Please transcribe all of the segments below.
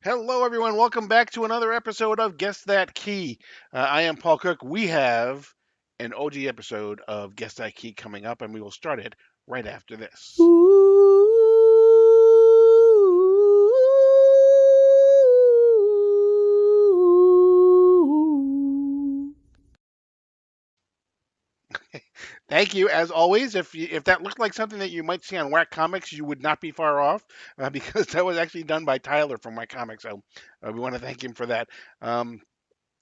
Hello, everyone. Welcome back to another episode of Guess That Key. I am Paul Cook. We have an OG episode of Guess That Key coming up, and we will start it right after this. Thank you, as always. If that looked like something that you might see on Whack Comics, you would not be far off, because that was actually done by Tyler from Whack Comics. So we want to thank him for that.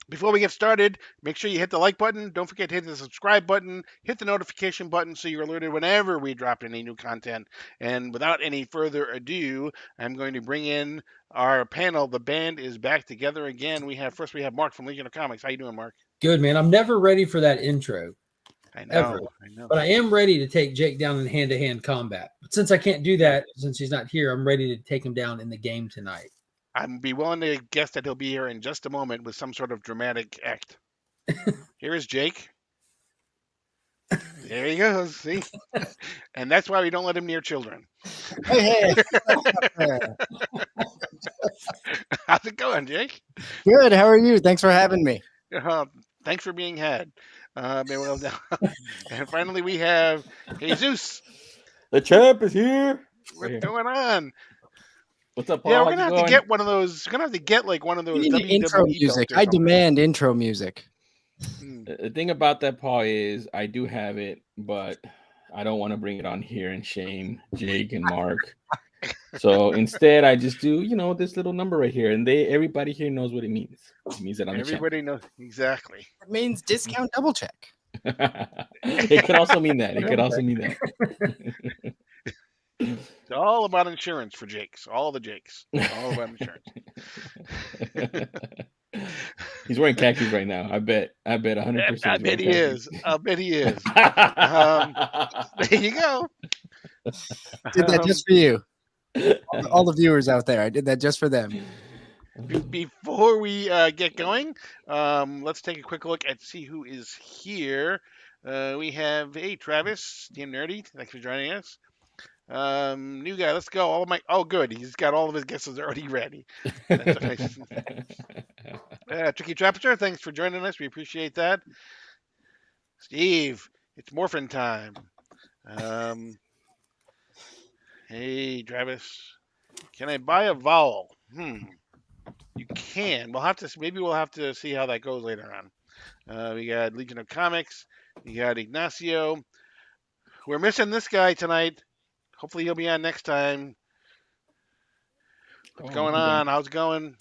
Before we get started, make sure you hit the like button. Don't forget to hit the subscribe button. Hit the notification button so you're alerted whenever we drop any new content. And without any further ado, I'm going to bring in our panel. The band is back together again. We have Mark from Legion of Comics. How you doing, Mark? Good, man. I'm never ready for that intro. I Ever. know. But I am ready to take Jake down in hand-to-hand combat. But since I can't do that, since he's not here, I'm ready to take him down in the game tonight. I'd be willing to guess that he'll be here in just a moment with some sort of dramatic act. Here is Jake. There he goes. See? And that's why we don't let him near children. Hey. How's it going, Jake? Good. How are you? Thanks for having me. Thanks for being had. And finally, we have Jesus. The champ is here. What's going on? What's up, Paul? Yeah, we're gonna have to get one of those. We're gonna have to get like one of those We need WWE intro music. I demand intro music. The thing about that, Paul, is I do have it, but I don't want to bring it on here and shame Jake and Mark. So instead, I just do, this little number right here, and everybody here knows what it means. It means that I'm everybody knows exactly. It means discount double check. It could also mean that. It could also mean that. It's all about insurance for Jakes. All the Jakes. All about insurance. He's wearing khakis right now. I bet 100%. I bet he is. There you go. Did that just for you. All the viewers out there. I did that just for them. Before we get going, let's take a quick look and see who is here. We have, hey, Travis, Team Nerdy. Thanks for joining us. New guy, let's go. Good. He's got all of his guesses already ready. Tricky Trapster, thanks for joining us. We appreciate that. Steve, it's morphin time. Hey, Travis, can I buy a vowel? You can. We'll have to see how that goes later on. We got Legion of Comics. We got Ignacio. We're missing this guy tonight. Hopefully he'll be on next time. What's going on? How's it going?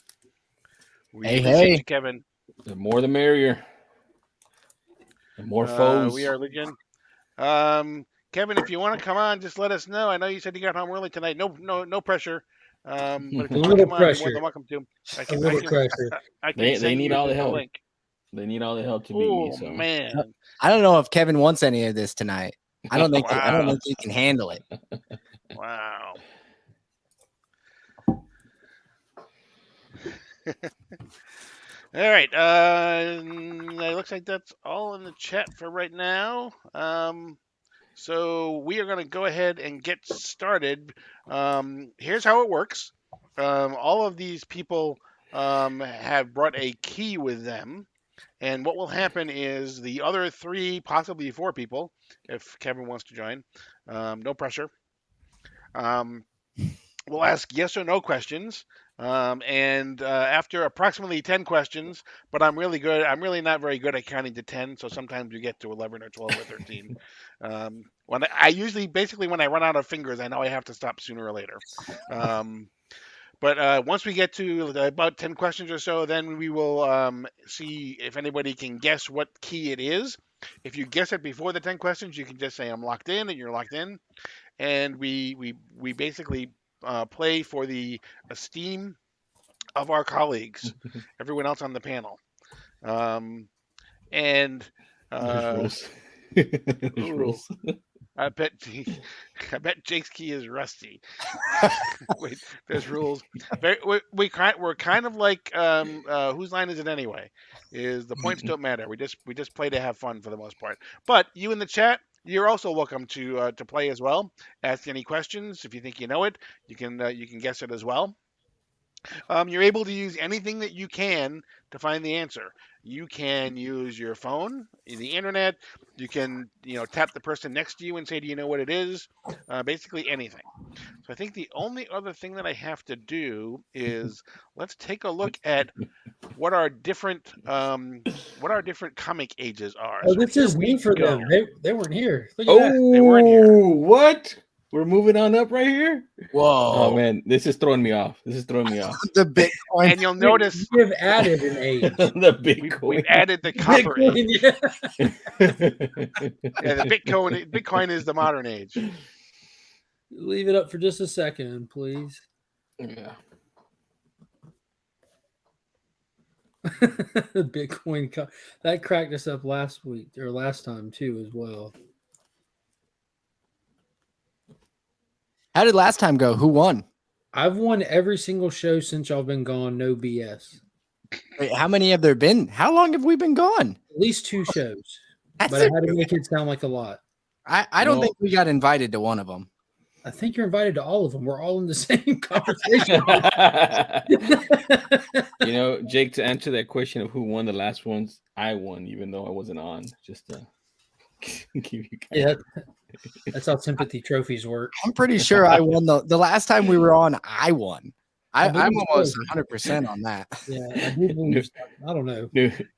Hey. You, Kevin. The more the merrier. The more foes. We are Legion. Kevin, if you want to come on, just let us know. I know you said you got home early tonight. No pressure. But if you want to come on, you're more than welcome to. They need all the help. They need all the help to beat me. So man, I don't know if Kevin wants any of this tonight. I don't think he can handle it. Wow. All right. It looks like that's all in the chat for right now. So we are going to go ahead and get started. Here's how it works. All of these people have brought a key with them. And what will happen is the other 3, possibly 4 people, if Kevin wants to join, no pressure, we'll ask yes or no questions. And after approximately 10 questions, but I'm really not very good at counting to 10, so sometimes we get to 11 or 12 or 13. When I run out of fingers, I know I have to stop sooner or later. But once we get to about 10 questions or so, then we will see if anybody can guess what key it is. If you guess it before the 10 questions, you can just say I'm locked in, and you're locked in. And we basically play for the esteem of our colleagues, everyone else on the panel. rules. I bet Jake's key is rusty. Wait, there's rules. We're kind of like whose line is it anyway? Is the points don't matter. We just play to have fun for the most part. But you in the chat, you're also welcome to play as well. Ask any questions if you think you know it. You can guess it as well. You're able to use anything that you can to find the answer. You can use your phone, the internet. You can, tap the person next to you and say, "Do you know what it is?" Basically anything. So I think the only other thing that I have to do is let's take a look at what our different comic ages are. Oh, So this here is we new for go. them. They weren't here. Look at that. They weren't here. Oh, what? We're moving on up right here. Whoa. Oh man, this is throwing me off. This is throwing me off. The Bitcoin. And you'll notice We have added an age. The Bitcoin. we've added the copper age. Bitcoin, yeah. Yeah, the Bitcoin is the modern age. Leave it up for just a second, please. Yeah. Bitcoin that cracked us up last time too as well. How did last time go? Who won? I've won every single show since y'all been gone. No BS. Wait, how many have there been? How long have we been gone? At least 2 shows. That's But I it. had to make it sound like a lot. I don't think we got invited to one of them. I think you're invited to all of them. We're all in the same conversation. Jake, to answer that question of who won the last ones, I won, even though I wasn't on. Just to give you guys. Yeah, that's how sympathy trophies work. I'm pretty sure I won the last time we were on. I won. I'm believe almost so. 100% on that. Yeah, I do believe. I don't know.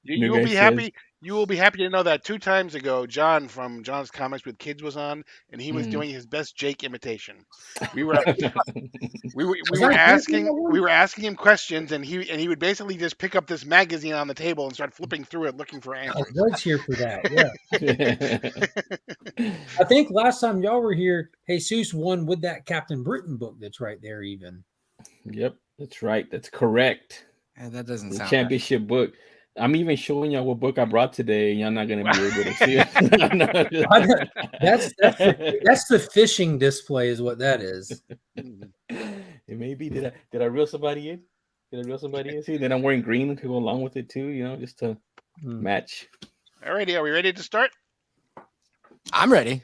You will be happy. You will be happy to know that 2 times ago, John from John's Comics with Kids was on, and he was doing his best Jake imitation. We were asking him questions, and he would basically just pick up this magazine on the table and start flipping through it, looking for I answers. was here for that. Yeah. I think last time y'all were here, Jesus won with that Captain Britain book that's right there. Even. Yep, that's right. That's correct. Yeah, that doesn't The sound championship book. I'm even showing y'all what book I brought today, and y'all not gonna be able to see it. That's the fishing display, is what that is. It may be. Did I reel somebody in? See, then I'm wearing green to go along with it too. Just to match. Alrighty, are we ready to start? I'm ready.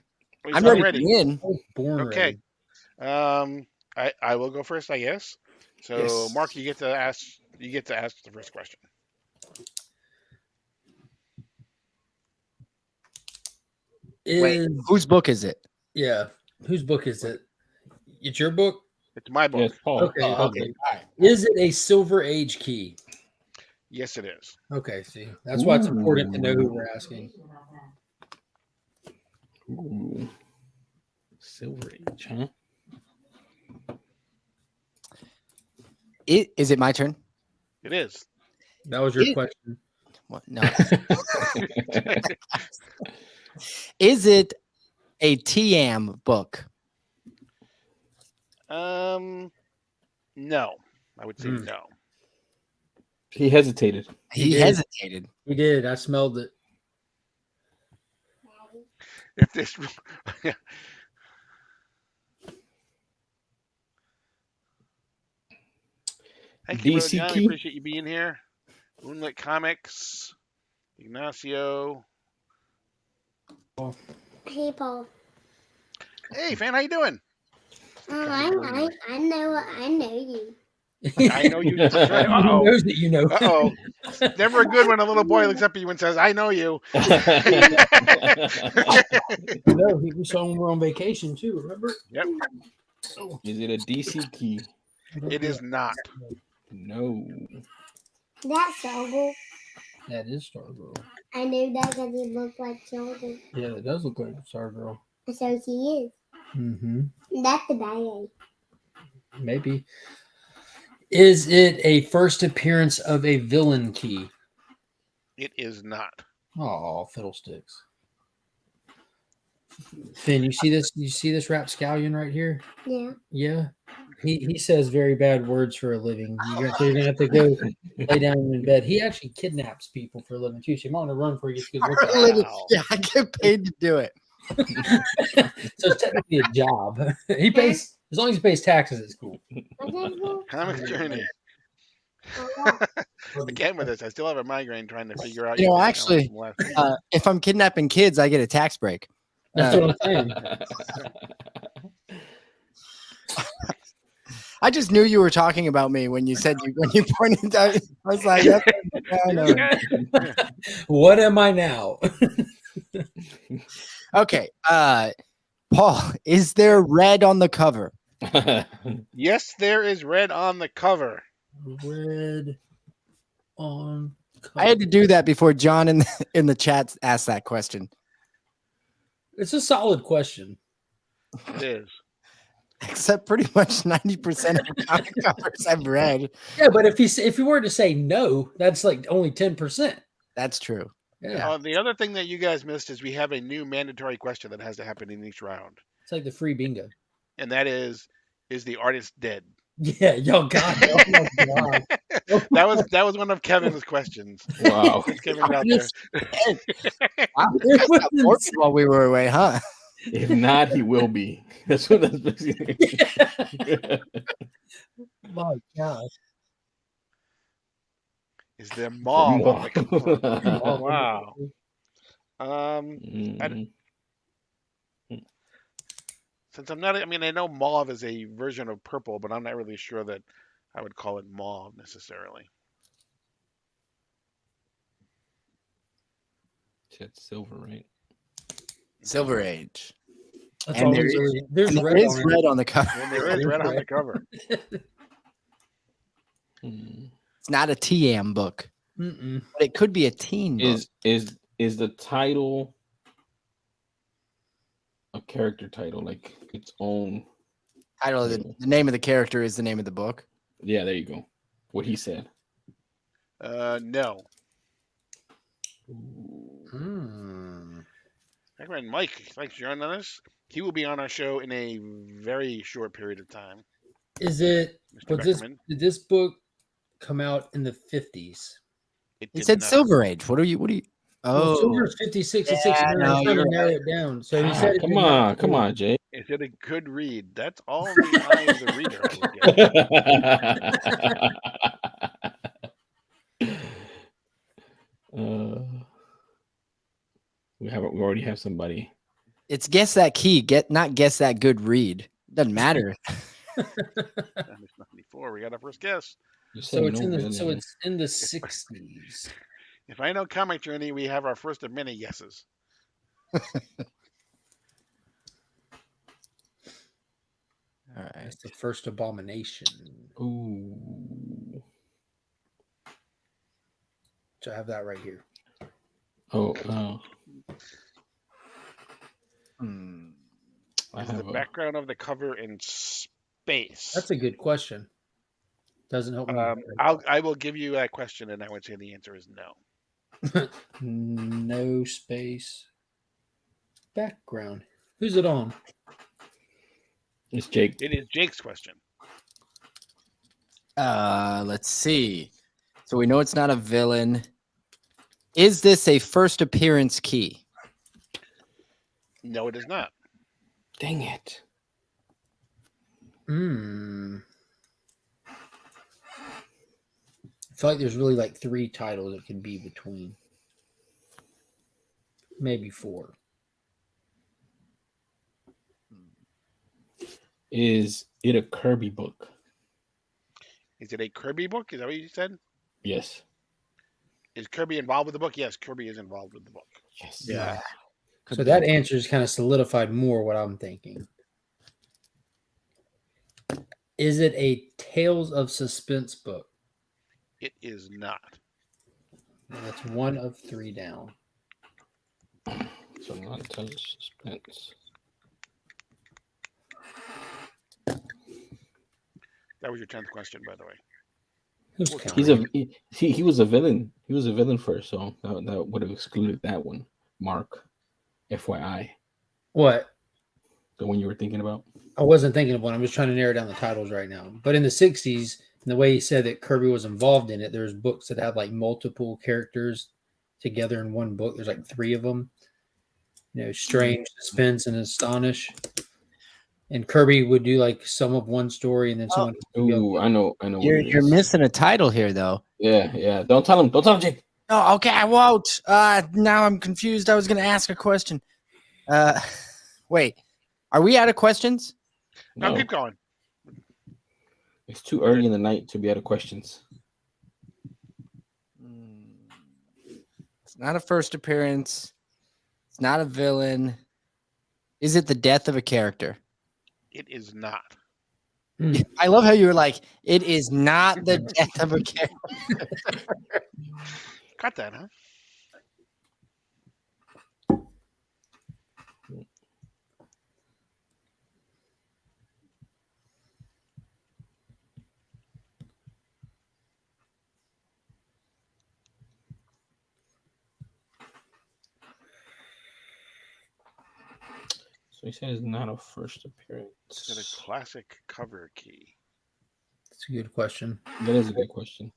I'm ready to win. Okay. I will go first, I guess. So, Yes. Mark, you get to ask the first question. Wait, whose book is it? Yeah, whose book is it? It's your book. It's my book. Yes, Paul. Okay. Oh, Okay. okay. All right. Is it a Silver Age key? Yes, it is. Okay. See, that's why it's important to know who we're asking. Ooh. Silver Age, huh? Is it my turn? It is. That was your question. What? No. Is it a TM book? No, I would say no. He hesitated. He hesitated. He did. I smelled it. If this, Thank you, DC John. I key? appreciate you being here. Moonlit Comics, Ignacio. Hey, Paul. Hey, fan, how you doing? I know you. I know you. That's right. He Uh-oh. knows that you know. Uh-oh. Never a good when a little boy looks up at you and says, "I know you." No, we saw when we were on vacation too. Remember? Yep. Is it a DC key? It is not. No. That's Stargirl. That is Stargirl. I knew that because it looked like Stargirl. Yeah, it does look like Stargirl. So she is. Mm-hmm. That's the bad. Maybe. Is it a first appearance of a villain key? It is not. Oh, fiddlesticks. Finn, you see this? You see this rapscallion right here? Yeah. Yeah. He says very bad words for a living. You're gonna have to go lay down in bed. He actually kidnaps people for a living too. So you might want to run before you get good look. Yeah, I get paid to do it. So it's technically a job. He pays as long as he pays taxes. It's cool. Comics Journey. Again with this, I still have a migraine trying to figure out. Actually, if I'm kidnapping kids, I get a tax break. That's what I'm saying. I just knew you were talking about me when you said when you pointed out. I was like, yep, I know. What am I now? Okay. Paul, is there red on the cover? Yes, there is red on the cover. Red on cover. I had to do that before John in the chat asked that question. It's a solid question. It is. Except pretty much 90% of the comic covers I've read. Yeah, but if you were to say no, that's like only 10%. That's true. Yeah. The other thing that you guys missed is we have a new mandatory question that has to happen in each round, It's like the free bingo. and that is the artist dead? Yeah, y'all got it. Oh my God. That was one of Kevin's questions. Wow. Kevin's out there. Wow, you guys got bored while we were away, huh? If not, he will be. That's what that's basically. My God. Is there mauve on the cover? Oh, Wow. Mm. Since I'm not, I mean, I know mauve is a version of purple, but I'm not really sure that I would call it mauve necessarily. It's silver, right? Silver Age. That's And all there there's And red there is on it. red on the cover. And there is red on the cover. Mm. It's not a TM book, Mm-mm. but it could be a teen book. Is the title a character title, like its own? Title of the name of the character is the name of the book. Yeah, there you go. What he said. No. Hmm. My friend Mike, thanks for joining us. He will be on our show in a very short period of time. Is it? Mr. Beckerman. Did this book come out in the 50s? It He did said not. Silver Age. What are you? Well, Oh, Silver's 56 and Yeah, 69. no, I'm trying to you're narrow it down. So he Ah, said, it come did not on, come on, Jay. Is it a good read? That's all in the eye of the reader, I would guess. We already have somebody. it's guess that key. Not guess that good read. Doesn't matter. Miss 94, we got our first guess. You So said it's no in the villain. so it's in the 60s. If I know Comic Journey, we have our first of many guesses. All right. It's the first abomination. Ooh. So I have that right here. Oh, I Is the have a, background of the cover in space? That's a good question. Doesn't help me. I will give you a question, and I would say the answer is no. No space. Background. Who's it on? it's Jake. It is Jake's question. Let's see. So we know it's not a villain. Is this a first appearance key? No, it is not. Dang it. I feel like there's really like 3 titles it can be between. Maybe 4. Is it a Kirby book? Is it a Kirby book? Is that what you said? Yes. Is Kirby involved with the book? Yes, Kirby is involved with the book. Yes. Yeah. So that answer is kind of solidified more what I'm thinking. Is it a Tales of Suspense book? It is not. That's 1 of 3 down. So not Tales of Suspense. That was your 10th question, by the way. Who's He's counting? He was a villain. He was a villain first, so that would have excluded that one. Mark, FYI, What? the one you were thinking about. I wasn't thinking of one. I'm just trying to narrow down the titles right now. But in the 60s, and the way he said that Kirby was involved in it, there's books that have like multiple characters together in one book. There's like 3 of them. You know, Strange, Suspense, and Astonish. And Kirby would do like some of one story and then someone. Ooh, I know. what it You're is. missing a title here, though. Yeah. Don't tell him, Jake. Oh, okay, I won't. Now I'm confused. I was going to ask a question. Wait, are we out of questions? No, No. keep going. It's too early in the night to be out of questions. It's not a first appearance. It's not a villain. Is it the death of a character? It is not. I love how you were like, it is not the death of a character. Got that, huh? So he said it's not a first appearance. Is it a classic cover key? That's a good question. That is a good question.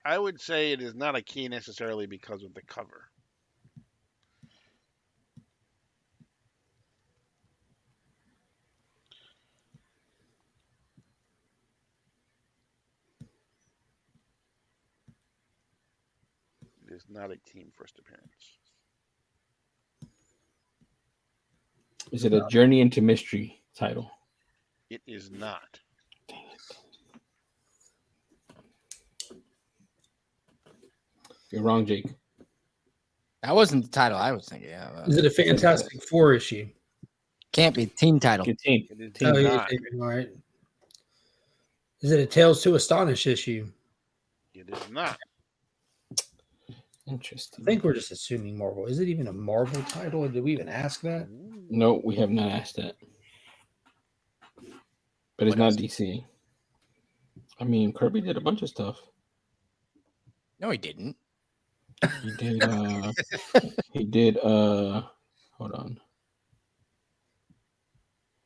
I would say it is not a key necessarily because of the cover. It is not a team first appearance. Is it a Journey into Mystery title? It is not. Dang it. You're wrong, Jake. That wasn't the title I was thinking. Yeah, Is it a Fantastic Four issue? can't be team title. Good team. It is Oh, you're not. thinking, all right. Is it a Tales to Astonish issue? It is not. I Interesting. think we're just assuming Marvel. Is it even a Marvel title? Did we even ask that? No, we have not asked that. But it's What not else? DC. I mean, Kirby did a bunch of stuff. No, he didn't. He did hold on.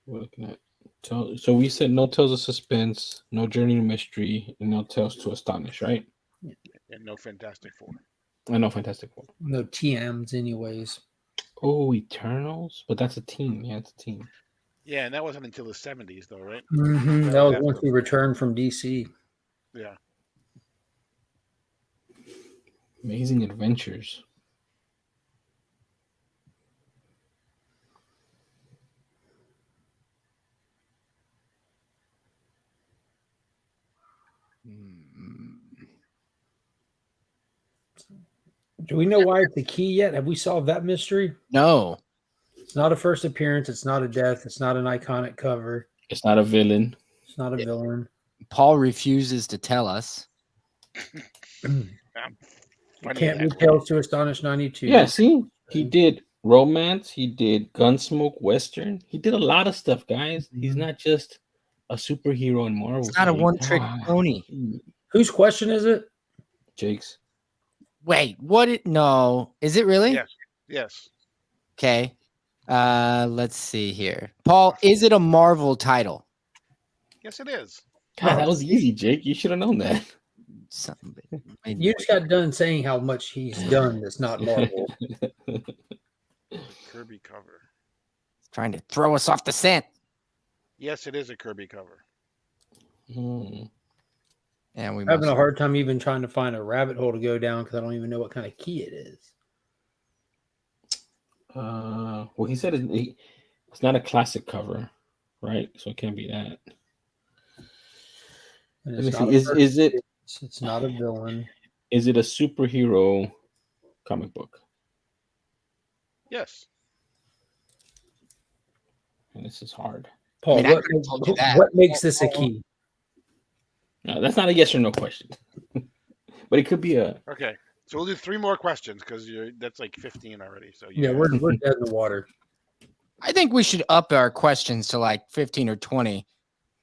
We're looking at so we said no Tales of Suspense, no Journey to Mystery, and no Tales to Astonish, right? And no Fantastic Four. I know Fantastic Four. No TMs, anyways. Oh, Eternals? But that's a team. Yeah, it's a team. Yeah, and that wasn't until the 70s, though, right? That was once we returned from DC. Yeah. Amazing Adventures. Do we know why it's a key yet? Have we solved that mystery? No. It's not a first appearance. It's not a death. It's not an iconic cover. It's not a villain. It's not a villain. Paul refuses to tell us. Funny Can't be that. Tales to Astonish 92. Yeah, see? He did romance, he did Gunsmoke, Western. He did a lot of stuff, guys. He's not just a superhero in Marvel. It's not a Jake. one-trick God. pony. Whose question is it? Jake's. Wait, what? No. Is it really? Yes. Yes. Okay. Let's see here. Paul, is it a Marvel title? Yes, it is. God, that was easy, Jake. You should have known that. Something. You just got done saying how much he's done that's not Marvel. Kirby cover. Trying to throw us off the scent. Yes, it is a Kirby cover. Hmm. And we I'm having must. a hard time even trying to find a rabbit hole to go down because I don't even know what kind of key it is. Well, he said it's not a classic cover, right? So it can't be that. And Let me it's see. not a Is first it appearance. It's not a villain. is it a superhero comic book? Yes. And this is hard. Paul, I mean, I what, could've told you that. what makes this a key? No, that's not a yes or no question. But it could be a Okay. So we'll do 3 more questions because that's like 15 already. So Yeah, we're dead in the water. I think we should up our questions to like 15 or 20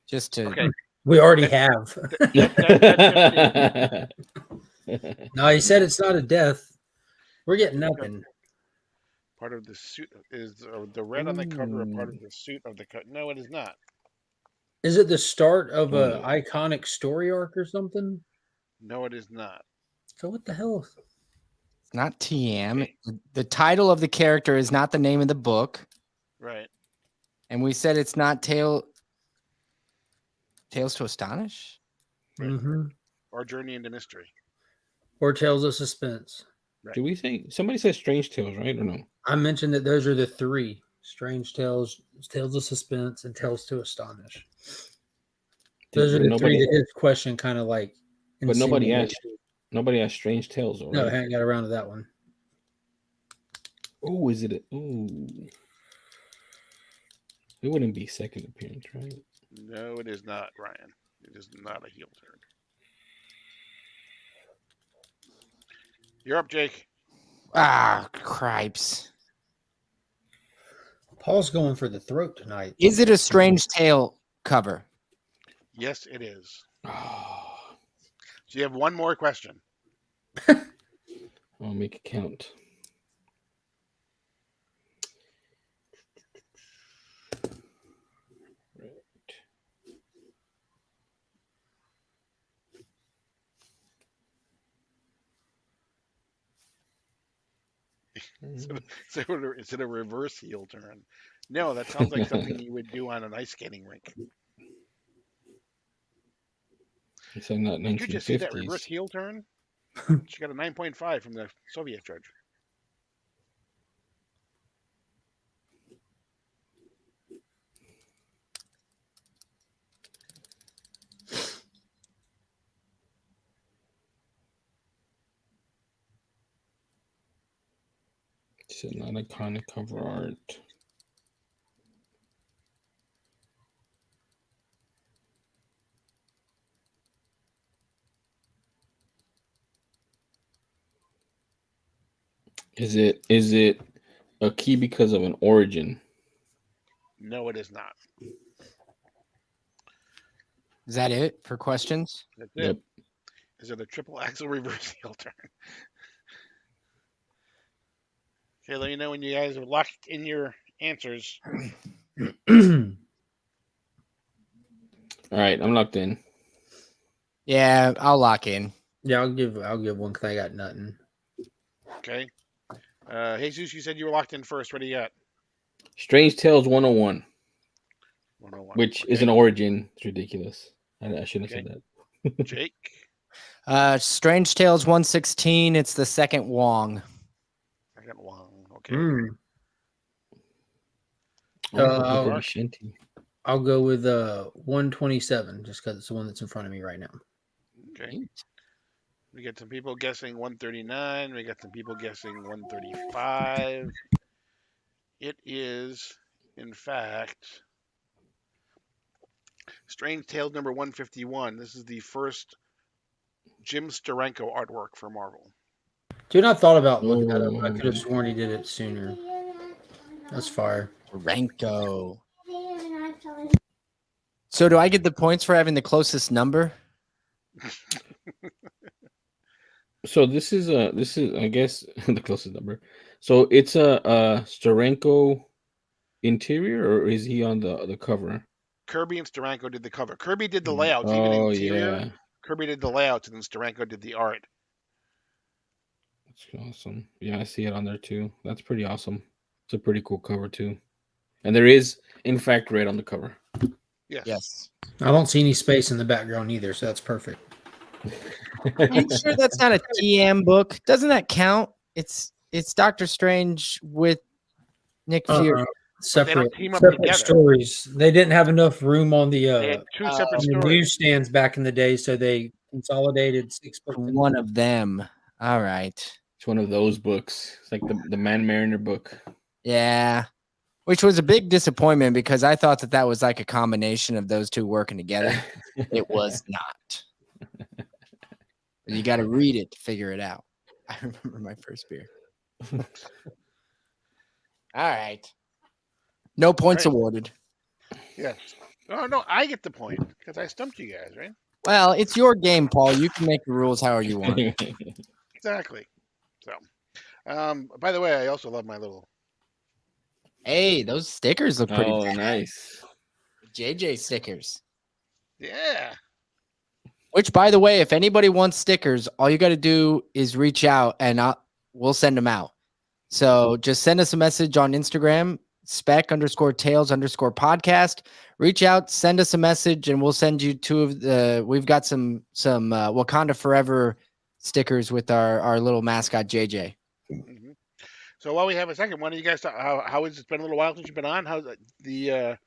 just to. Okay. We already have. That's No, he said it's not a death. We're getting nothing. part of the suit is the red on the cover. A part of the suit of the cut. No, it is not. Is it the start of an iconic story arc or something? No, it is not. So what the hell? It's not TM. The title of the character is not the name of the book. Right. And we said it's not Tales to Astonish? Right. Mm-hmm. Or Journey into Mystery. Or Tales of Suspense. Do we say somebody says Strange Tales, right? Or no? I mentioned that those are the 3: Strange Tales, Tales of Suspense, and Tales to Astonish. Those are the Nobody, three that his question kind of like. but nobody insinuated. asked Strange Tales, though, No, I right? haven't got around to that one. Oh, is it? Ooh, it wouldn't be second appearance, right? No, it is not, Ryan. It is not a heel turn. You're up, Jake. Ah, cripes. Paul's going for the throat tonight. Is it a Strange Tale cover? Yes, it is. Oh, So you have one more question. I'll make it count. So is it a reverse heel turn? No, that sounds like something you would do on an ice skating rink. So not Did you just see that reverse 1950s. heel turn? She got a 9.5 from the Soviet judge. So not iconic cover art. Is it a key because of an origin? No, it is not. Is that it for questions? That's it. Yep. Is it a triple axle reverse heel turn? Okay, let me know when you guys are locked in your answers. All right, I'm locked in. Yeah, I'll lock in. Yeah, I'll give one because I got nothing. Okay. Jesus, you said you were locked in first. What do you got? Strange Tales 101, 101. which is Okay. an origin. It's ridiculous. I shouldn't have said that. Jake. Strange Tales 116. It's the second Wong. I got one. Okay. Mm. Oh, Mark. Shinty. I'll go with 127 just because it's the one that's in front of me right now. Okay. We got some people guessing 139. We got some people guessing 135. It is, in fact, Strange Tales number 151. This is the first Jim Steranko artwork for Marvel. Dude, I thought about looking that up. I could have sworn he did it sooner. That's fire. Ranko. So do I get the points for having the closest number? So this is I guess the closest number. So it's a Steranko interior, or is he on the cover? Kirby and Steranko did the cover. Kirby did the layouts, even Oh interior. yeah, Kirby did the layouts, and then Steranko did the art. that's awesome. Yeah, I see it on there too. That's pretty awesome. It's a pretty cool cover too, and there is in fact red on the cover. Yes. Yes. I don't see any space in the background either, so that's perfect. Are you sure that's not a TM book? Doesn't that count? It's Doctor Strange with Nick Fury. Separate, team up separate together. stories. They didn't have enough room on the They had two separate on the stories. newsstands back in the day, so they consolidated 6 books. One of them. All right. It's one of those books. It's like the Man Mariner book. Yeah. Which was a big disappointment because I thought that was like a combination of those two working together. It was not. You got to read it to figure it out. I remember my first beer. All right. No points Right. awarded. Yes. Oh, no, I get the point because I stumped you guys, right? Well, it's your game, Paul. You can make the rules however you want. Exactly. So, by the way, I also love my little. Hey, those stickers look pretty Oh, bad. nice. JJ stickers. Yeah. Which, by the way, if anybody wants stickers, all you got to do is reach out and we'll send them out. So just send us a message on Instagram, spec_tales_podcast. Reach out, send us a message, and we'll send you two of the. We've got some Wakanda Forever stickers with our little mascot JJ. Mhm. So while we have a second, why don't you guys talk? How has it been a little while since you've been on? How's the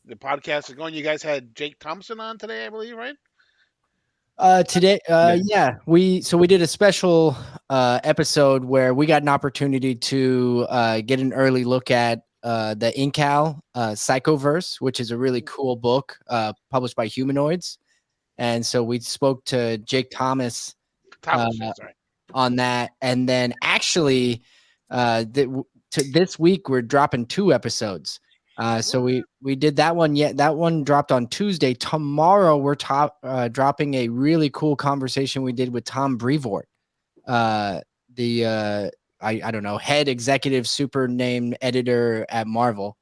the podcast is going. You guys had Jake Thompson on today, I believe, right? Today, yeah, we did a special episode where we got an opportunity to get an early look at the Incal Psychoverse, which is a really cool book published by Humanoids. And so we spoke to Jake Thomas Sorry. on that. And then actually, this week we're dropping 2 episodes. So we did that one. That one dropped on Tuesday. Tomorrow we're dropping a really cool conversation we did with Tom Brevoort, I don't know, head executive super name editor at Marvel.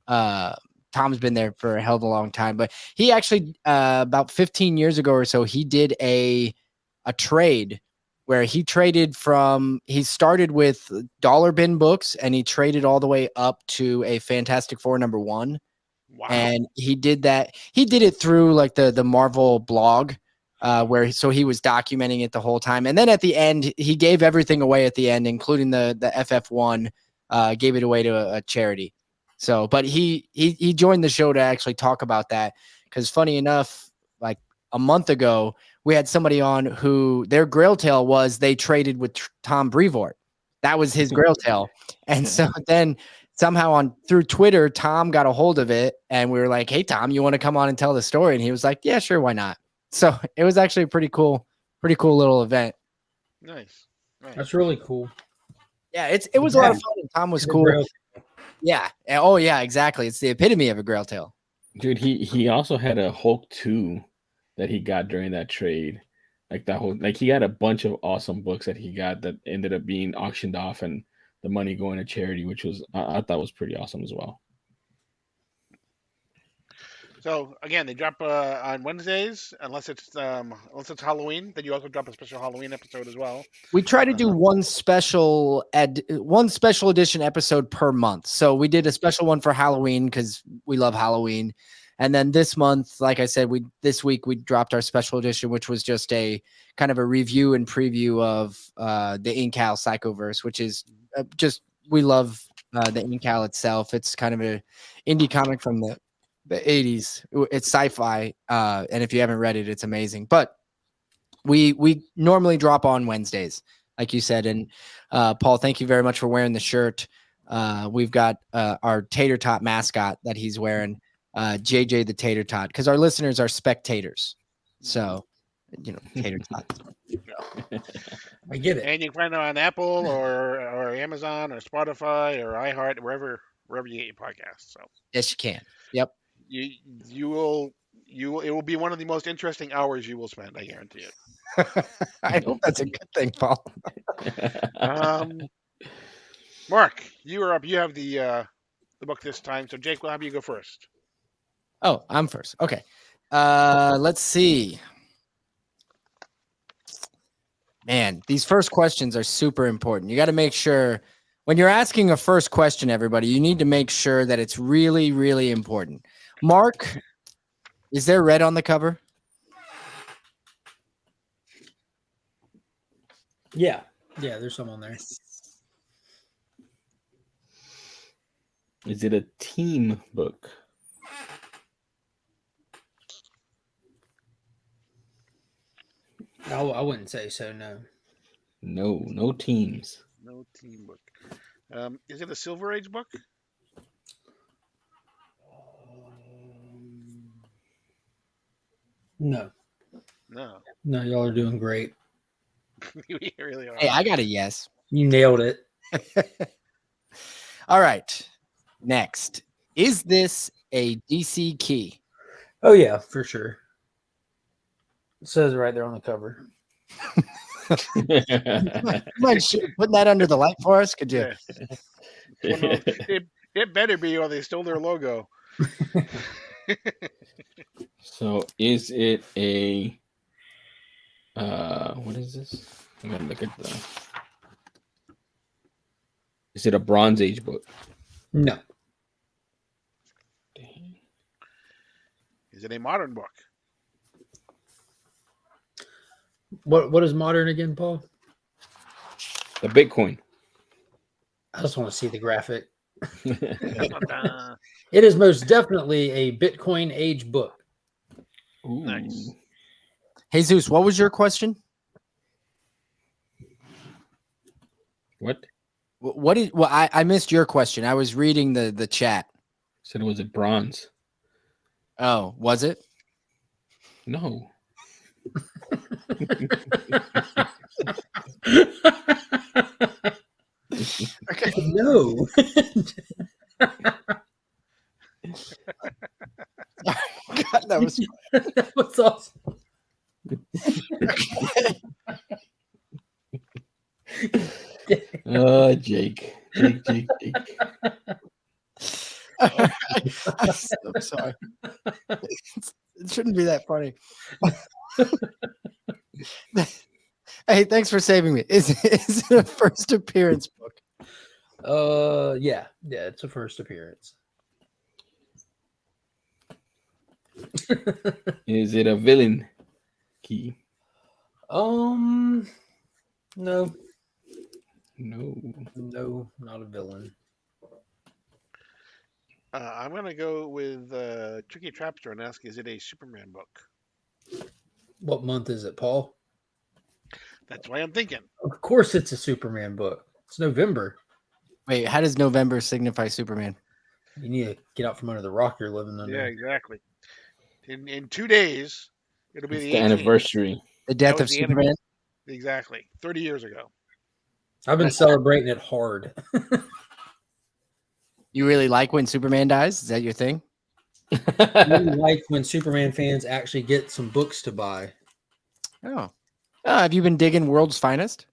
Tom's been there for a hell of a long time, but he actually about 15 years ago or so, he did a trade where he started with dollar bin books and he traded all the way up to a Fantastic Four #1. Wow. And he did that. He did it through like the Marvel blog, so he was documenting it the whole time. And then at the end, he gave everything away at the end, including the FF1, gave it away to a charity. So, but he joined the show to actually talk about that. Because funny enough, like a month ago, we had somebody on who their Grail Tale was they traded with Tom Brevoort. That was his Grail Tale. And so then somehow through Twitter, Tom got a hold of it and we were like, hey, Tom, you want to come on and tell the story? And he was like, yeah, sure. Why not? So it was actually a pretty cool little event. Nice. That's really cool. Yeah, it was a lot of fun. And Tom was cool. Yeah. Oh yeah, exactly. It's the epitome of a Grail Tale. Dude, he also had a Hulk 2 that he got during that trade. He had a bunch of awesome books that he got that ended up being auctioned off and the money going to charity, which was I thought was pretty awesome as well. So again, they drop on Wednesdays, unless it's Halloween. Then you also drop a special Halloween episode as well. We try to do one special edition episode per month. So we did a special one for Halloween because we love Halloween. And then this month, like I said, this week we dropped our special edition, which was just a kind of a review and preview of the Incal Psychoverse, which is we love the Incal itself. It's kind of an indie comic from the 80s. It's sci-fi, and if you haven't read it, it's amazing. But we normally drop on Wednesdays, like you said. And Paul, thank you very much for wearing the shirt. We've got our Tater Tot mascot that he's wearing. JJ the Tater Tot, because our listeners are spectators. So, Tater Tots. I get it. And you can find it on Apple or Amazon or Spotify or iHeart, wherever you get your podcasts. So yes, you can. Yep. It will be one of the most interesting hours you will spend. I guarantee it. I hope that's a good thing, Paul. Mark, you are up. You have the book this time. So Jake, we'll have you go first. Oh, I'm first. Okay. Let's see. Man, these first questions are super important. You got to make sure when you're asking a first question, everybody, you need to make sure that it's really, really important. Mark, is there red on the cover? Yeah, there's some on there. Is it a team book? I wouldn't say so, no. No teams. No team book. Is it a Silver Age book? No, y'all are doing great. We really are. Hey, I got a yes. You nailed it. All right. Next. Is this a DC key? Oh, yeah, for sure. It says right there on the cover. Mind putting that under the light for us? Could you? Yeah. It better be, or they stole their logo. So is it a what is this? I'm gonna look at is it a Bronze Age book? No. Dang. Is it a modern book? What is modern again, Paul? The Bitcoin. I just want to see the graphic. Dun-dun-dun. It is most definitely a Bitcoin age book. Ooh. Nice. Jesus, what was your question? What? What did? Well, I missed your question. I was reading the chat. Said was it bronze? Oh, was it? No. No. God, that was That was awesome. Jake. Jake. I'm so sorry. It shouldn't be that funny. Hey, thanks for saving me. Is it a first appearance book? Yeah, it's a first appearance. Is it a villain key? No, No. no, not a villain. I'm gonna go with Tricky Trapster and ask: is it a Superman book? What month is it, Paul? That's why I'm thinking. Of course, it's a Superman book. It's November. Wait, how does November signify Superman? You need to get out from under the rock you're living Yeah, under. exactly. In 2 days, it'll be It's the the 18th. anniversary. The death was of the Superman? Exactly. 30 years ago. I've been celebrating it hard. You really like when Superman dies? Is that your thing? I really like when Superman fans actually get some books to buy. Oh. Have you been digging World's Finest?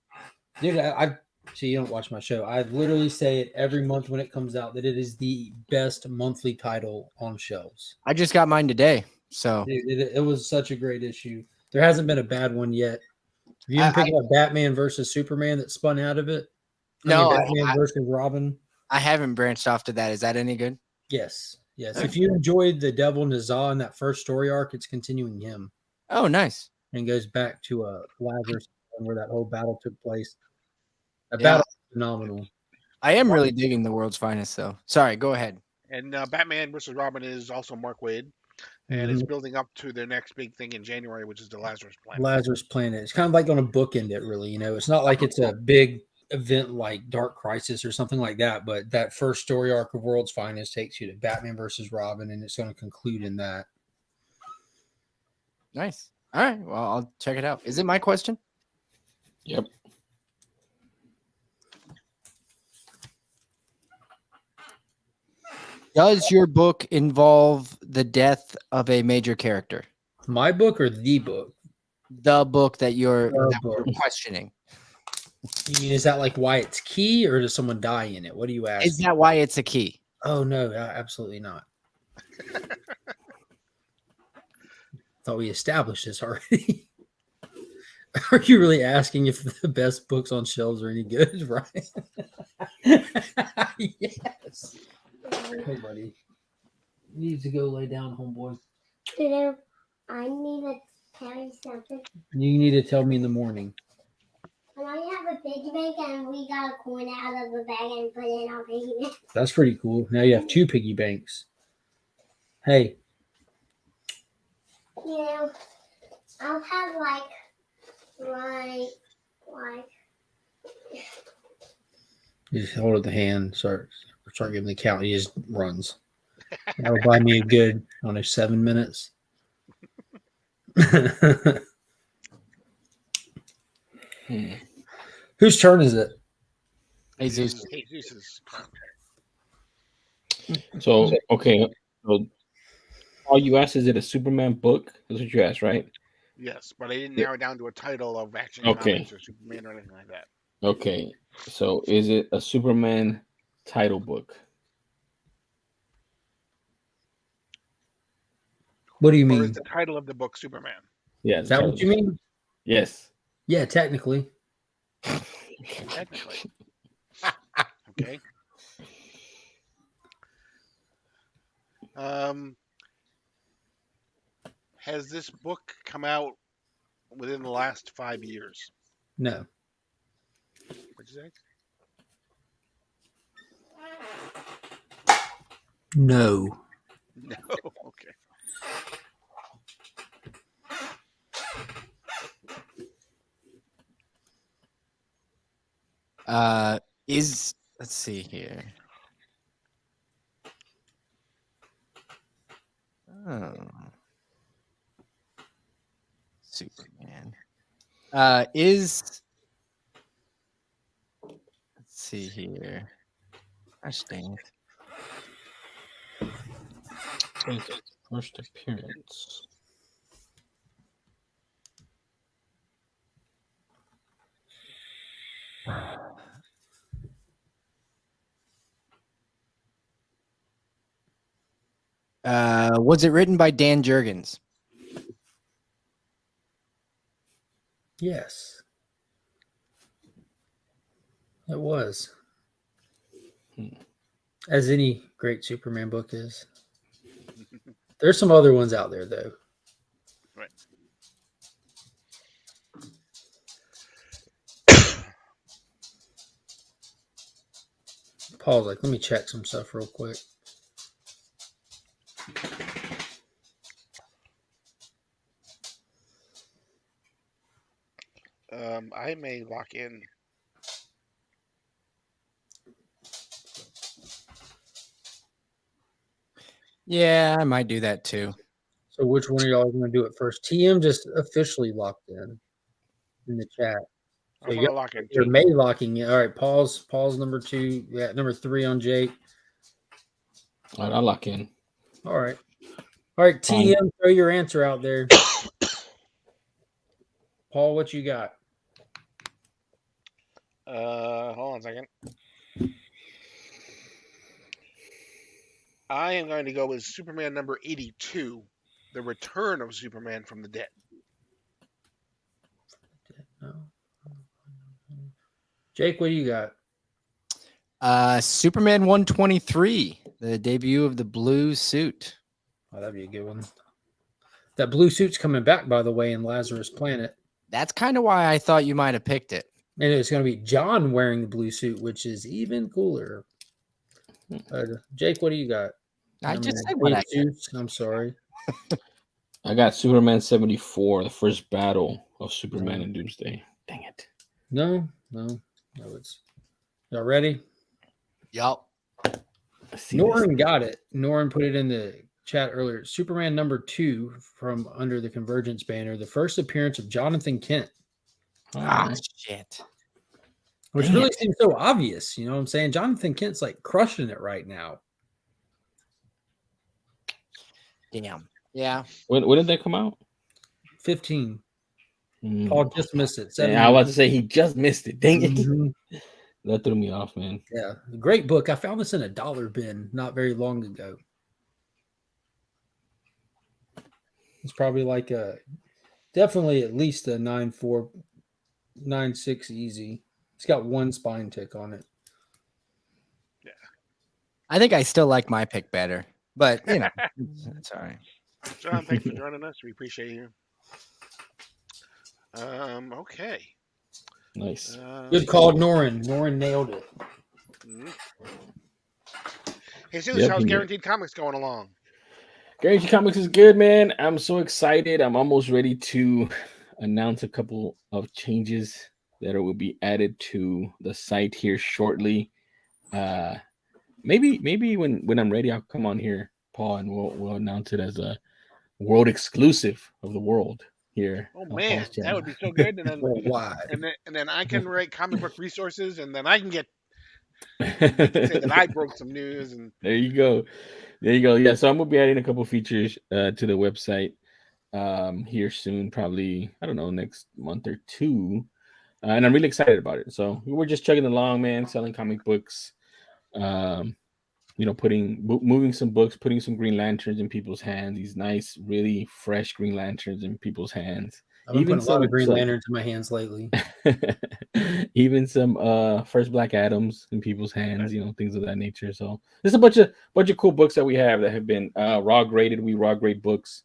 Dude, I see you don't watch my show. I literally say it every month when it comes out that it is the best monthly title on shelves. I just got mine today. So Dude, it was such a great issue. There hasn't been a bad one yet. Have you even picked up Batman versus Superman that spun out of it? No, Batman versus Robin. I haven't branched off to that. Is that any good? Yes. If you enjoyed the Devil Nazar in that first story arc, it's continuing him Oh, nice. and goes back to Lazarus where that whole battle took place. That Yeah. battle was phenomenal. I am really digging the World's Finest, though. Sorry, go ahead. And Batman versus Robin is also Mark Wade. And it's building up to their next big thing in January, which is the Lazarus Planet. Lazarus Planet. It's kind of like on a bookend it really, you know. It's not like it's a big event like Dark Crisis or something like that, but that first story arc of World's Finest takes you to Batman versus Robin, and it's going to conclude in that. Nice. All right. Well, I'll check it out. Is it my question? Yep. Does your book involve the death of a major character? My book or the book? The book that you're book. questioning. You mean, is that like why it's key, or does someone die in it? What do you ask? Is that why it's a key? Oh no, absolutely not. Thought we established this already. Are you really asking if the best books on shelves are any good, right? Yes. Hey, buddy. You need to go lay down, homeboy. You know, I need to tell you something. You need to tell me in the morning. When I have a piggy bank and we got a coin out of the bag and put it in our piggy bank. That's pretty cool. Now you have 2 piggy banks. Hey. You know, I'll have like You just hold up the hand, start giving the count. He just runs. That'll buy me a good, 7 minutes. Whose turn is it? Jesus. Jesus. So, okay. So, all you asked, is it a Superman book? That's what you asked, right? Yes, but I didn't narrow it down to a title of Action Okay. Comics or Superman or anything like that. Okay. So, is it a Superman title book? What do you Or mean? is the title of the book Superman? Yeah. Is that what you mean? Yes. Yeah, technically. Technically. Okay. Has this book come out within the last 5 years? No. What'd you say? No. No. Okay. Let's see here. Oh. Superman. Let's see here. Gosh dang it. First appearance. Was it written by Dan Jurgens? Yes. It was. As any great Superman book is. There's some other ones out there, though. Right. Paul's like, let me check some stuff real quick. I may lock in. Yeah, I might do that too. So which one of y'all are going to do it first? TM just officially locked in the chat. So I'm gonna lock in you're too. May locking in. All right, Paul's number 2. Yeah, number 3 on Jake. All right, I'll lock in. All right. All right, TM, throw your answer out there. Paul, what you got? Hold on a second. I am going to go with Superman number 82, The Return of Superman from the Dead. No. Jake, what do you got? Superman 123, the debut of the blue suit. Oh, that'd be a good one. That blue suit's coming back, by the way, in Lazarus Planet. That's kind of why I thought you might have picked it. And it's going to be John wearing the blue suit, which is even cooler. Jake, what do you got? I just said what I suits. I'm sorry. I got Superman 74, the first battle of Superman and Doomsday. Dang it. No. It's y'all ready? Yup. Norin got it. Norin put it in the chat earlier. Superman number 2 from under the Convergence banner. The first appearance of Jonathan Kent. Shit. Which really seems so obvious. You know what I'm saying? Jonathan Kent's like crushing it right now. Damn. Yeah. When did that come out? 15. Paul just missed it. Yeah, I was about to say he just missed it. Dang it. Mm-hmm. That threw me off, man. Yeah. Great book. I found this in a dollar bin not very long ago. It's probably like definitely at least a 9.4, 9.6 easy. It's got one spine tick on it. Yeah. I think I still like my pick better, but you know, it's all right. John, thanks for joining us. We appreciate you. Okay. Nice. Good call, Norin. Norin nailed it. Hey, Zeus, how's Guaranteed Comics going along? Guaranteed Comics is good, man. I'm so excited. I'm almost ready to announce a couple of changes that will be added to the site here shortly. Maybe when I'm ready, I'll come on here, Paul, and we'll announce it as a world exclusive of the world here. Oh man, that would be so good. And then worldwide. And then I can write comic book resources, and then I can get say that I broke some news. And there you go. Yeah, so I'm gonna be adding a couple features to the website here soon, probably I don't know, next month or two, and I'm really excited about it. So we're just chugging along, man, selling comic books. Moving some books, putting some Green Lanterns in people's hands. These nice, really fresh Green Lanterns in people's hands. I've been putting a lot of Green Lanterns in my hands lately. Even some first Black Adams in people's hands, things of that nature. So there's a bunch of cool books that we have that have been raw graded. We raw grade books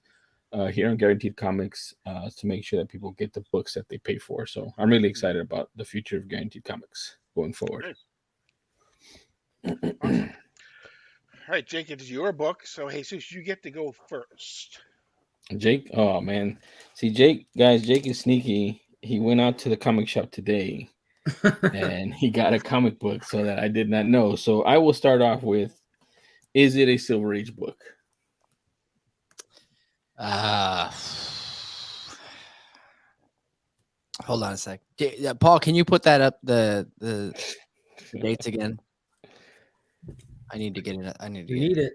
here on Guaranteed Comics to make sure that people get the books that they pay for. So I'm really excited about the future of Guaranteed Comics going forward. Nice. Awesome. All right, Jake, it is your book. So, Jesus, you get to go first. Jake, oh man. See, Jake is sneaky. He went out to the comic shop today and he got a comic book so that I did not know. So I will start off with, is it a Silver Age book? Hold on a sec. Paul, can you put that up the dates again? I need to get it. You need it.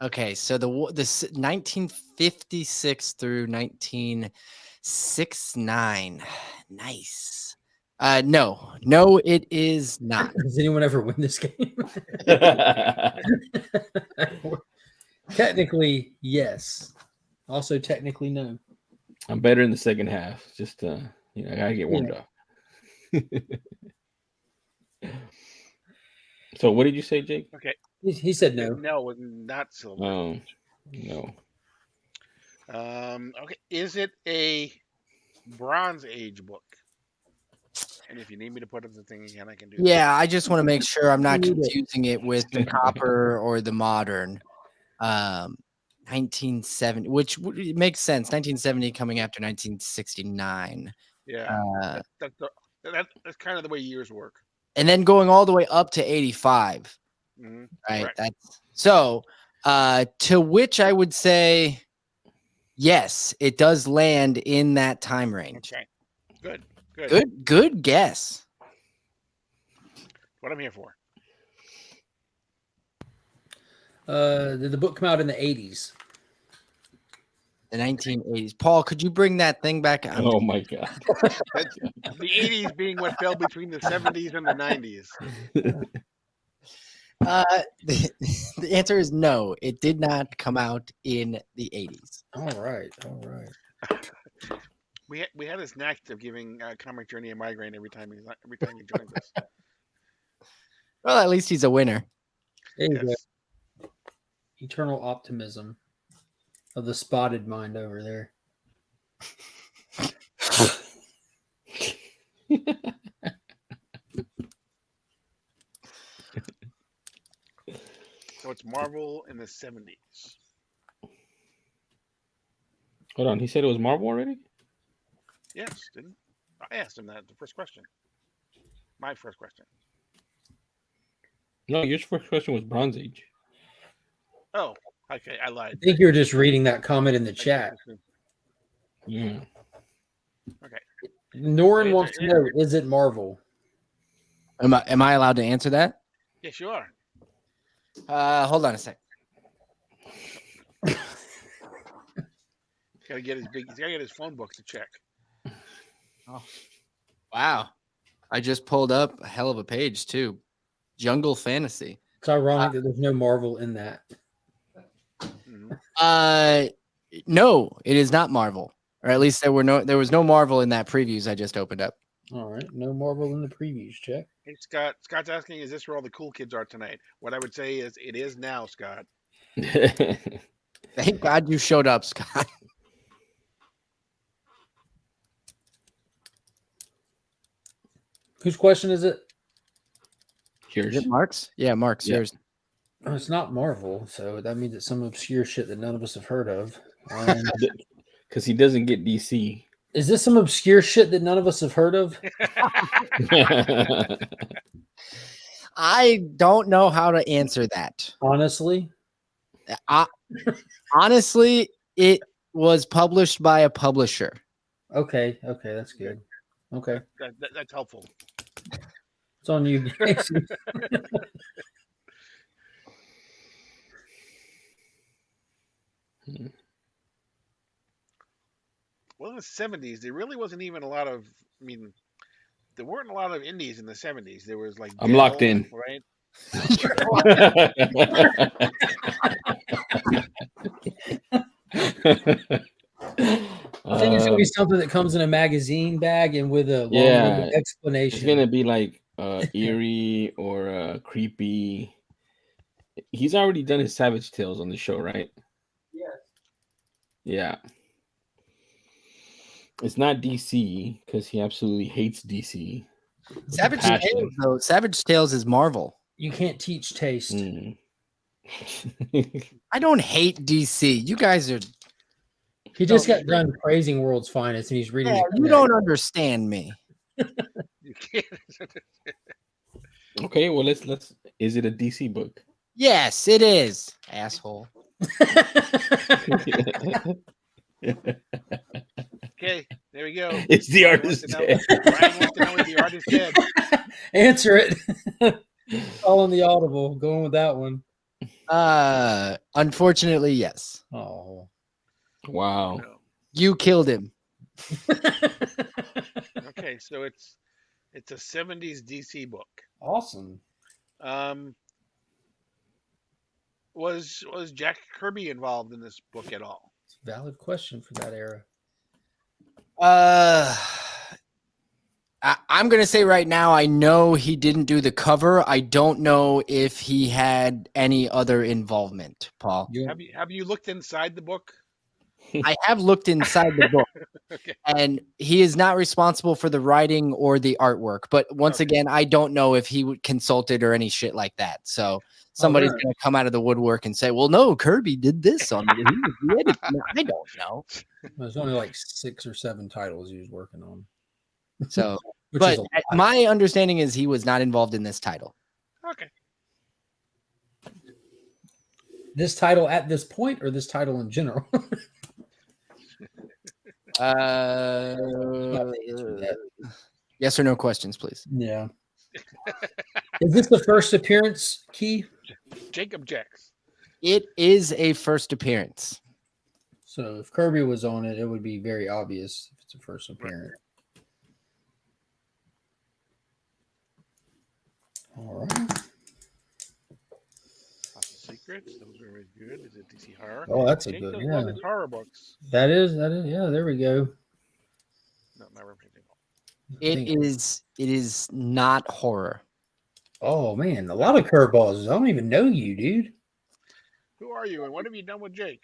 Okay, so the 1956 through 1969. Nice. No, it is not. Does anyone ever win this game? Technically, yes. Also, technically, no. I'm better in the second half. Just I gotta get warmed up. So what did you say, Jake? Okay. He said no. No, it was not Silver Age. No. Okay. Is it a Bronze Age book? And if you need me to put up the thing again, I can do that. Yeah, I just want to make sure I'm not confusing it with the copper or the modern. 1970, which makes sense. 1970 coming after 1969. Yeah. That's kind of the way years work. And then going all the way up to 85. Mm-hmm. Right. Correct. That's so to which I would say yes, it does land in that time range. Okay. Good. Good guess. What I'm here for. Did the book come out in the 80s? The 1980s. Paul, could you bring that thing back? Oh my God. The 80s being what fell between the 70s and the 90s. The answer is no. It did not come out in the 80s. All right. We had this knack of giving Comic Journey a migraine every time he joins us. Well, at least he's a winner. There you Yes. go. Eternal optimism of the spotted mind over there. So it's Marvel in the 70s. Hold on. He said it was Marvel already? Yes, didn't I asked him that the first question. My first question. No, your first question was Bronze Age. Oh, okay, I I lied. think you're just reading that comment in the chat. Yeah. Okay. Norin wants to know, is it Marvel? Am I allowed to answer that? Yes, you are. Hold on a sec. He's gotta get his phone book to check. Oh, wow. I just pulled up a hell of a page too. Jungle Fantasy. It's ironic that there's no Marvel in that. Mm-hmm. No, it is not Marvel. Or at least there was no Marvel in that previews I just opened up. All right. No Marvel in the previews. Check. Hey, Scott. Scott's asking, is this where all the cool kids are tonight? What I would say is, it is now, Scott. Thank God you showed up, Scott. Whose question is it? Yours. Is it Mark's? Yeah, Mark's. Yeah. Yours. Oh, it's not Marvel, so that means it's some obscure shit that none of us have heard of. Because he doesn't get DC. Is this some obscure shit that none of us have heard of? I don't know how to answer that. Honestly, Honestly, it was published by a publisher. okay, that's good. Okay, That's helpful. it's on you, Jason. Well, in the 70s, there really wasn't even a lot of. I mean, there weren't a lot of indies in the 70s. There was like. I'm locked in. Right. I think it's gonna be something that comes in a magazine bag and with a long Yeah, explanation. It's gonna be like eerie or creepy. He's already done his Savage Tales on the show, right? Yes. Yeah. It's not DC because he absolutely hates DC. Savage Passion. Tales, though. Savage Tales is Marvel. You can't teach taste. Mm. I don't hate DC. You guys are. He just got done praising World's Finest, and he's reading. Yeah, you don't understand me. You can't. Okay, well let's. Is it a DC book? Yes, it is, asshole. Okay, there we go. It's the Brian artist wants to know- dead. Brian wants to know what the artist said. Answer it. All on the audible. Going with that one. Unfortunately, yes. Oh. Wow. No. You killed him. Okay, so it's a 70s DC book. Awesome. Was Jack Kirby involved in this book at all? It's a valid question for that era. I'm gonna say right now, I know he didn't do the cover. I don't know if he had any other involvement, Paul. Have you looked inside the book? I have looked inside the book, Okay. and he is not responsible for the writing or the artwork. But once Okay. again, I don't know if he consulted or any shit like that. So somebody's right. gonna come out of the woodwork and say, "Well, no, Kirby did this on it. He did it." No, I don't know. There's only like 6 or 7 titles he was working on. So, Which but is a lot. my understanding is he was not involved in this title. Okay. This title at this point, or this title in general? Yes or no questions, please. Yeah. Is this the first appearance, Key? Jacob Jacks. It is a first appearance. So if Kirby was on it, it would be very obvious if it's a first appearance. All right. Lots of secrets. Those are very good. Is it DC horror? Oh, that's a Jake good does yeah. love his horror books. That is. Yeah, there we go. No, not representing. It is not horror. Oh man, a lot of curveballs. I don't even know you, dude. Who are you, and what have you done with Jake?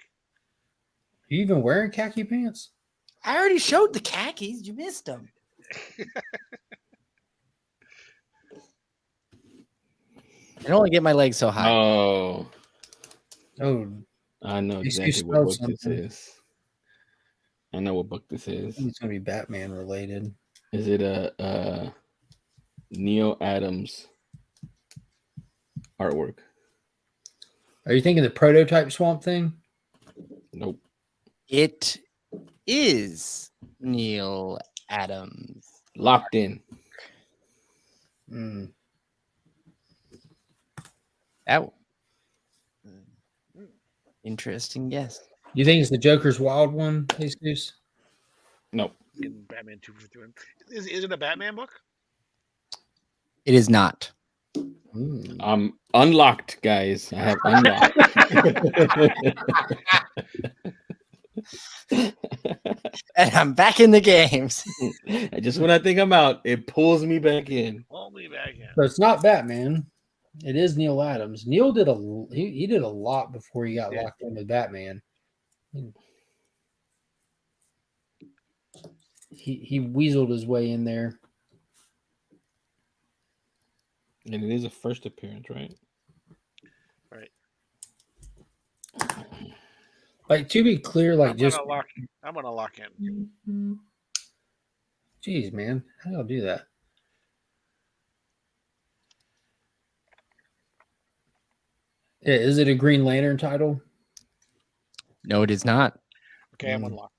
Are you even wearing khaki pants? I already showed the khakis. You missed them. I can only get my legs so high. Oh, Oh, I know You exactly what book spelled this something. is. I know what book this is. it's gonna be Batman related. Is it a Neil Adams artwork? Are you thinking the prototype Swamp Thing? Nope. It is Neil Adams. Locked in. Mm. That interesting. Yes. You think it's the Joker's Wild one, Jesus? Nope. In Batman 2 for 3. Is it a Batman book? It is not. Mm. I'm unlocked, guys. I have unlocked. And I'm back in the games. Just when I think I'm out, it pulls me back in. Hold me back in. So it's not Batman. It is Neil Adams. Neil did he did a lot before he got Yeah. locked in with Batman. He weaseled his way in there. And it is a first appearance, right? Right. Like to be clear, like I'm gonna lock in. Jeez, man, how do y'all do that? Yeah, is it a Green Lantern title? No, it is not. Okay, I'm Mm. unlocked.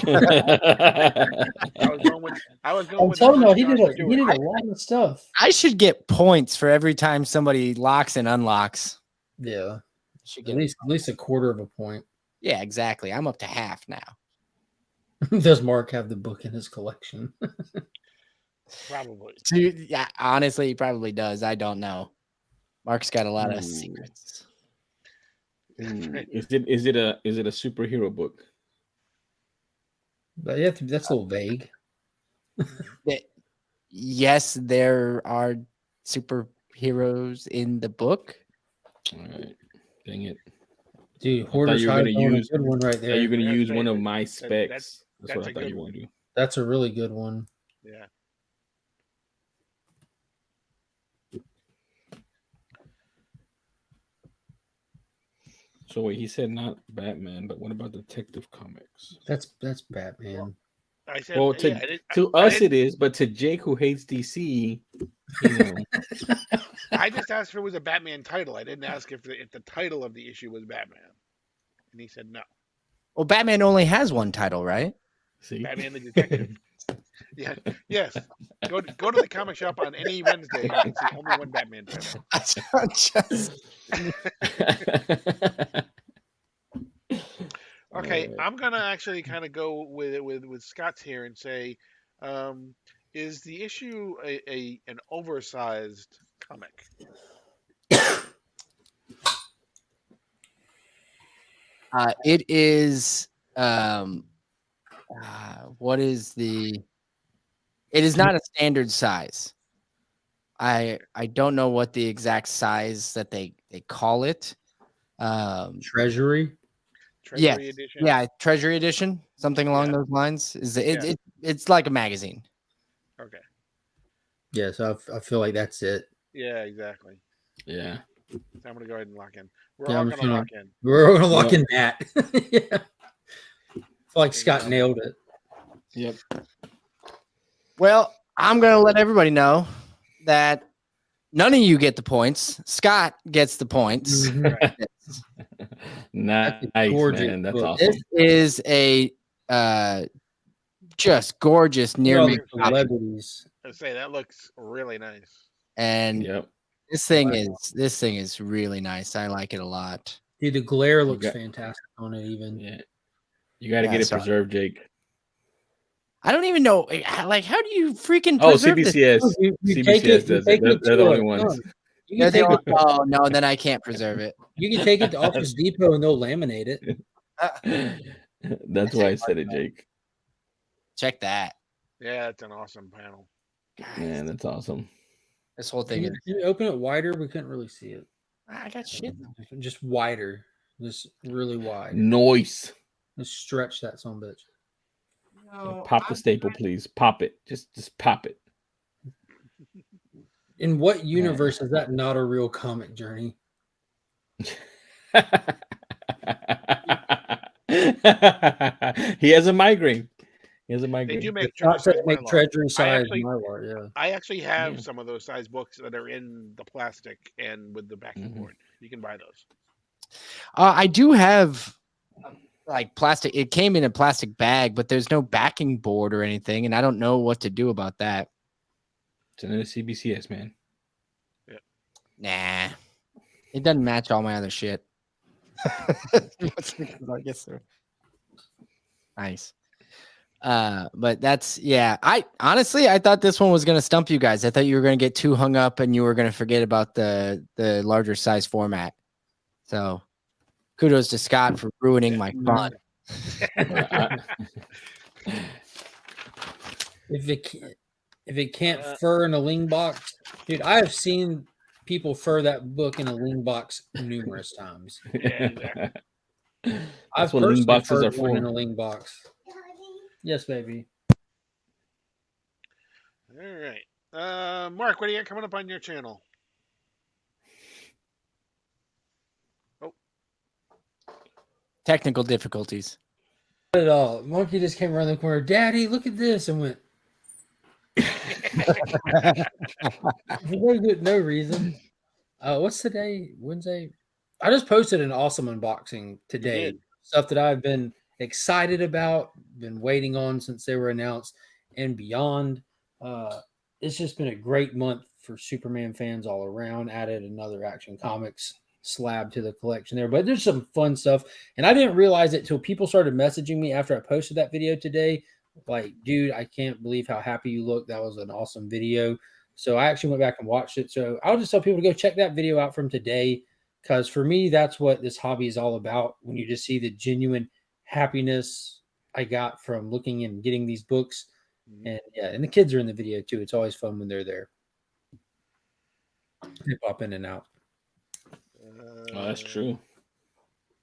I was going with. I'm telling you, he did Josh a Stewart. lot of stuff. I should get points for every time somebody locks and unlocks. Yeah, Should at get, least a quarter of a point. yeah, exactly. I'm up to half now. Does Mark have the book in his collection? Probably. Dude, yeah, honestly, he probably does. I don't know. Mark's got a lot of Ooh. secrets. Is it a superhero book? But yeah, that's a little vague. Yes, there are superheroes in the book. All right. Dang it. Dude, thought Hoarder's you were gonna Hide on a use- good one right Are there. you going to Yeah, use one of that- my that's specs? That's that's what a I thought good you were one. going to do. That's a really good one. Yeah. So wait, he said not Batman, but what about Detective Comics? That's Batman. I said, Well, yeah, I didn't, to I us didn't, it is, but to Jake who hates DC, you know, I just asked if it was a Batman title. I didn't ask if the title of the issue was Batman, and he said no. Well, Batman only has one title, right? see, Batman the Detective. Yeah, yes. Go to the comic shop on any Wednesday and see only one Batman title. Okay, I'm gonna actually kind of go with Scott's here and say, is the issue an oversized comic? It is. What is the? It is not a standard size. I don't know what the exact size that they call it. Treasury. Yes, Treasury edition. yeah, Treasury Edition, something along Yeah. those lines. Is it, Yeah. It's like a magazine. Okay. Yeah, so I feel like that's it. Yeah, exactly. yeah. So I'm gonna go ahead and lock in. We're Yeah, all I'm gonna gonna- lock in. We're all gonna lock Yeah. in that. Yeah. I feel like Scott nailed it. Yep. Well, I'm gonna let everybody know that none of you get the points. Scott gets the points. Mhm. Nice, gorgeous man. That's book. awesome. This is a just gorgeous near All me the celebrities. I say that looks really nice. and Yep. this thing is really nice. I like it a lot. Dude, the glare looks got- fantastic on it. Even Yeah. You got to Yeah, get it so- preserved, Jake. I don't even know, like, how do you freaking Oh, preserve this? CBCS. You take it. CBCS You does take it. They're it the to only a- ones. You They're can the take it. only- oh no, then I can't preserve it. You can take it to Office Depot and they'll laminate it. That's why I said it, Jake. Check that. Yeah, it's an awesome panel. Man, that's awesome. This whole Can thing you, is. can you open it wider? We couldn't really see it. I got shit. Just wider. Just really wide. Noise. Just stretch that son of a bitch. Pop the staple, please. Pop it. Just pop it. In what universe is that not a real comic journey? He has a migraine. He has a They migraine. do make Scott said treasury make Mylar. treasury size actually- Mylar, yeah. I actually have Yeah. some of those size books that are in the plastic and with the backing Mhm. board. You can buy those. I do have like plastic. It came in a plastic bag, but there's no backing board or anything, and I don't know what to do about that. It's another CBCS, man. Nah, it doesn't match all my other shit. I guess so. Nice. But that's I honestly I thought this one was gonna stump you guys. I thought you were gonna get too hung up and you were gonna forget about the larger size format. So kudos to Scott for ruining my fun. If it can't fur in a ling box, dude, I have seen people fur that book in a ling box numerous times. Yeah, exactly. I've what ling personally boxes are furred one in for. a ling box. Yes, baby. All right. Mark, what do you got coming up on your channel? Technical difficulties. Not at all. Monkey just came around the corner. Daddy, look at this, and went. No reason. What's today? Wednesday. I just posted an awesome unboxing today. did. Stuff that I've been excited about, been waiting on since they were announced, and beyond. It's just been a great month for Superman fans all around. Added another Action Comics slab to the collection there, but there's some fun stuff, and I didn't realize it till people started messaging me after I posted that video today. Like, dude, I can't believe how happy you look. That was an awesome video. So I actually went back and watched it. So I'll just tell people to go check that video out from today, because for me, that's what this hobby is all about. When you just see the genuine happiness I got from looking and getting these books. And and the kids are in the video too. It's always fun when they're there. They pop in and out. Oh, that's true.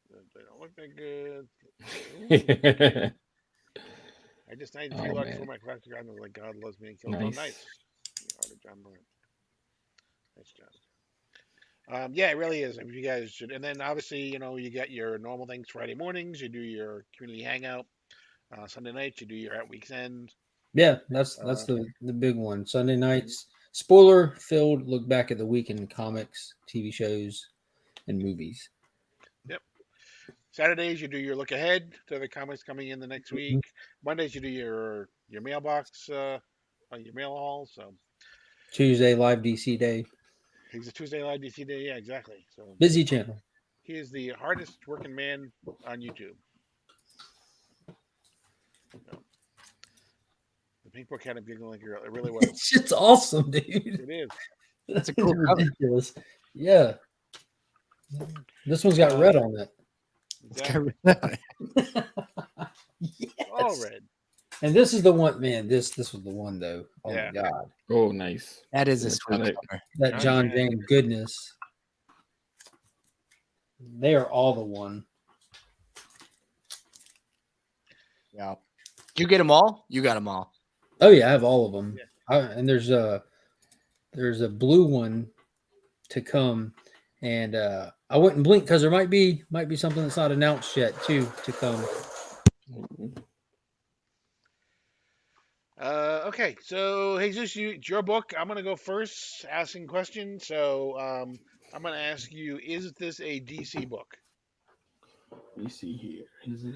They don't look that good. Nice. I just signed Oh, 3 bucks man. for my classic guy and was like, God loves me and kills. Nice. Oh, nice. You are the John Blunt. Nice job. Yeah, it really is. I mean, you guys should. And then obviously, you get your normal things Friday mornings. You do your community hangout. Sunday nights, you do your at weekend. Yeah, that's Uh, the big one. Sunday nights, spoiler filled look back at the week in comics, TV shows, and movies. yep. Saturdays, you do your look ahead to the comics coming in the next Mhm. week. Mondays, you do your mailbox, your mail haul. So Tuesday live DC day. he's a Tuesday live DC day. Yeah, exactly. So Busy channel. he is the hardest working man on YouTube. So, the pink book had him giggling like it really was. Shit's awesome, dude. It is. That's a cool cover. ridiculous. Yeah. This one's got red on it. Exactly. Yes. All red. And this is the one, man. This was the one though. Oh Yeah. my god, Oh, nice. That is a That's sweet kinda- cover. that Oh, John yeah. Jane goodness. They are all the one. Yeah. You get them all? You got them all. Oh yeah, I have all of them. Yeah. And there's a blue one to come, and I wouldn't blink because there might be something that's not announced yet too to come. Okay, so Jesus, it's your book. I'm gonna go first, asking questions. So I'm gonna ask you: is this a DC book? Let me see here. Is it?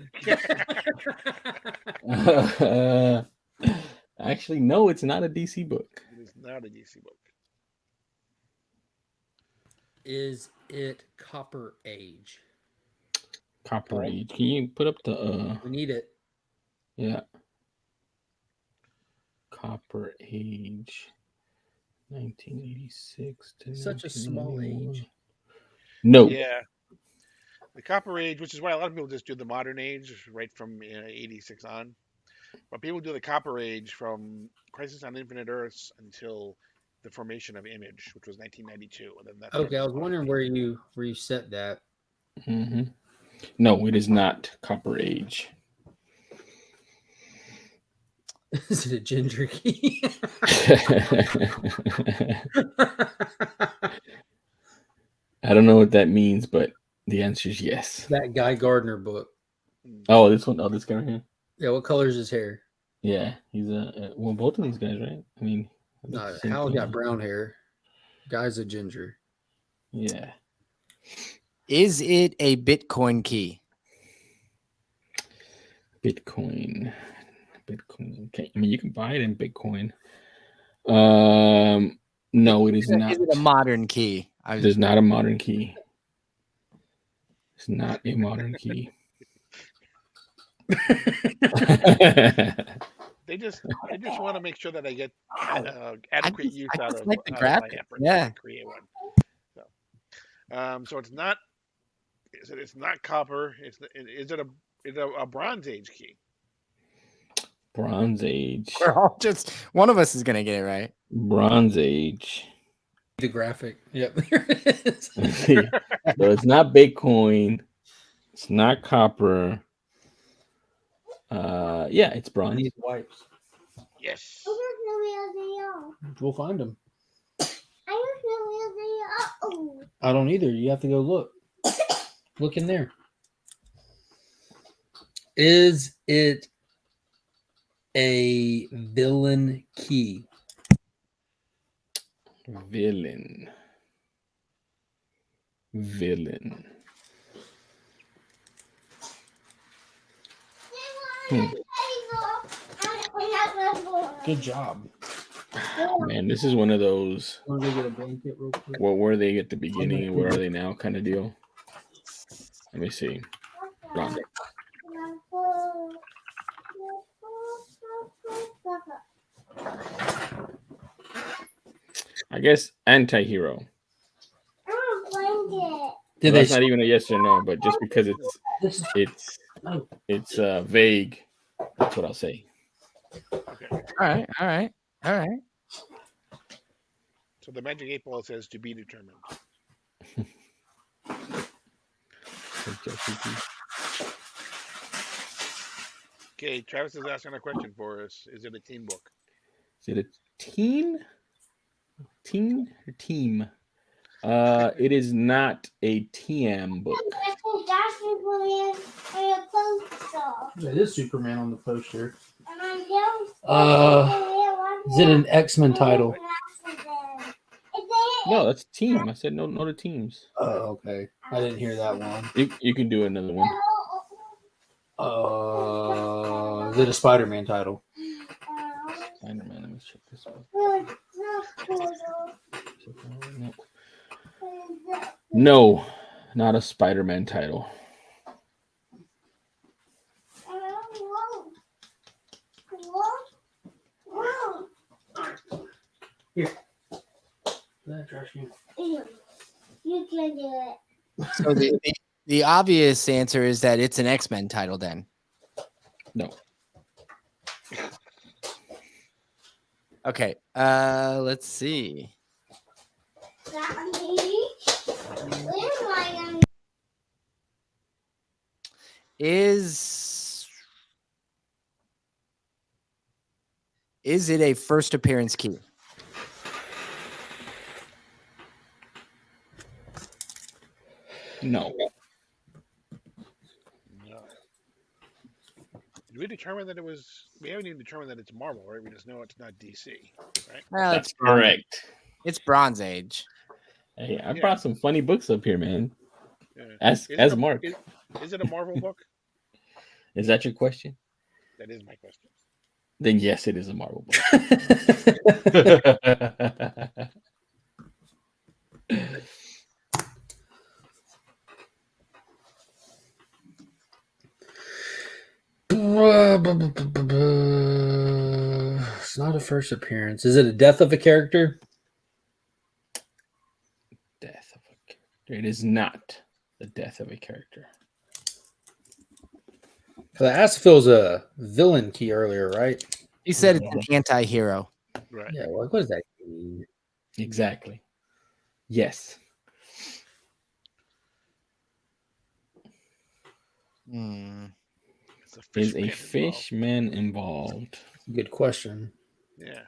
Actually, no, it's not a DC book. It is not a DC book. Is it Copper Age? Copper Age. Can you put up the We need it. yeah. Copper Age. 1986 to Such a small 1991. age. No. Yeah, the Copper Age, which is why a lot of people just do the Modern Age, right from '86 on. But people do the Copper Age from Crisis on Infinite Earths until the formation of Image, which was 1992. And then that's Okay, I was wondering where you set that. hmm No, it is not Copper Age. Is it a ginger key? I don't know what that means, but the answer is yes. That Guy Gardner book. Oh, this one. Oh, this guy right here. Yeah, what color is his hair? Yeah, he's well, both of these guys, right? I mean, No, same Hal's thing. got brown hair. Guy's a ginger. Yeah. Is it a Bitcoin key? Bitcoin. Okay. I mean, you can buy it in Bitcoin. No, it is not. Is it a modern key? It is not a modern key. It's not a modern key. They just want to make sure that I get adequate use out of like the my graphic. effort Yeah. to create one. So it's not. It's not copper. Is it a Bronze Age key? Bronze Age. We're all just one of us is gonna get it right. Bronze Age. The graphic. Yep. There it is. So it's not Bitcoin. It's not copper. Yeah, it's bronze. These wipes. Yes. I don't know where they are. We'll find them. I don't know where they are. Oh. I don't either. You have to go look. Look in there. Is it a villain key? Villain. Good job. Man, this is one of those. Want to go get a blanket real quick? What were they at the beginning and where are they now kind of deal? Let me see. Bronze. I guess anti-hero. Did That's they? not even a yes or no, but just because This is- it's vague, that's what I'll say. Okay. All right. So the Magic 8 Ball says to be determined. Okay, Travis is asking a question for us. Is it a teen book? Is it a teen? Teen or team? It is not a TM book. That's Superman on your poster. It is Superman on the poster. And on your Is it an X-Men title? No, that's team. I said no to teams. Oh, okay. I didn't hear that one. You can do another one. Is it a Spider-Man title? Spider-Man. Let me check this one. No, not a Spider-Man title. You can do it. So the obvious answer is that it's an X-Men title then. No. Okay. Let's see. Is it a first appearance key? No. No. Did we determine that it was? We haven't even determined that it's Marvel, right? We just know it's not DC, right? Well, That's correct. It's Bronze Age. Hey, I Yeah. brought some funny books up here, man. Yeah. As Is it a- Mark. Is it a Marvel book? Is that your question? That is my question. Then yes, it is a Marvel book. It's not a first appearance. Is it a death of a character? Death of a character. It is not the death of a character. Because I asked Phil's a villain key earlier, right? He said it's an anti-hero. Right. Yeah. Well, what does that mean? Exactly. Yes. It's a Is fish a man fish man involved? Good question. involved. Yeah.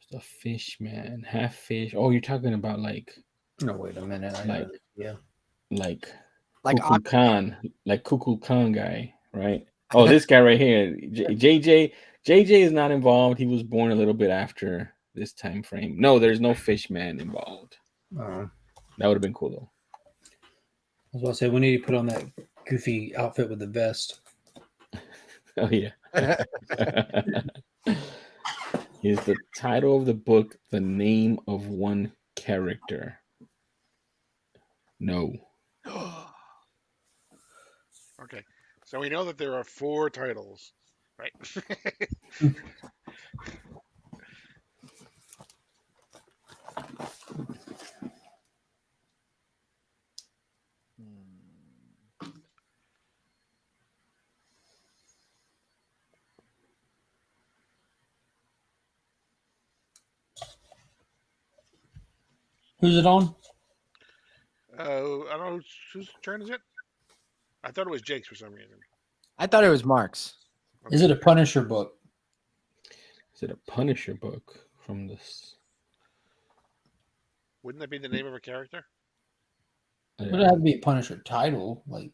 It's a fish man, half fish. Oh, you're talking about like No, wait a minute. Yeah. Like Cuckoo Khan, like Cuckoo Khan guy, right? Oh, this guy right here, JJ. JJ is not involved. He was born a little bit after this time frame. No, there's no fish man involved. I That would have been cool though. was about to say we need to put on that goofy outfit with the vest. Oh yeah. Is the title of the book the name of one character? No. Okay. So we know that there are 4 titles, right? Who's it on? I don't know whose turn is it. I thought it was Jake's for some reason. I thought it was Mark's. Is it a Punisher book? Is it a Punisher book from this? Wouldn't that be the name of a character? Would it have to be a Punisher title? Like,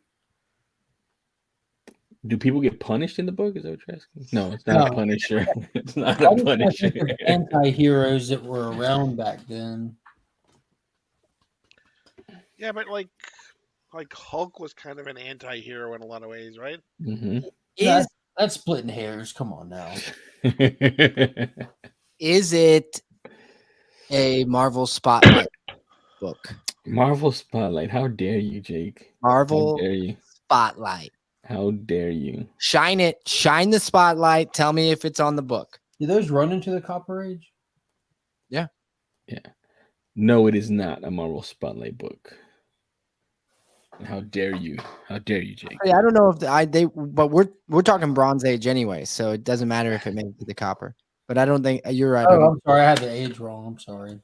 Do people get punished in the book? Is that what you're asking? No, it's not a No. Punisher. It's not I a was Punisher. thinking of anti-heroes that were around back then. Yeah, but like Hulk was kind of an anti-hero in a lot of ways, right? hmm That's splitting hairs. Come on now. Is it a Marvel Spotlight book? Marvel Spotlight. How dare you, Jake? Marvel How dare you? Spotlight. How dare you? Shine it. Shine the spotlight. Tell me if it's on the book. Did those run into the Copper Age? No, it is not a Marvel Spotlight book. How dare you? How dare you, Jake? I don't know if but we're talking Bronze Age anyway, so it doesn't matter if it made it to the copper. But I don't think you're right. Oh, I'm sorry. I had the age wrong. I'm sorry.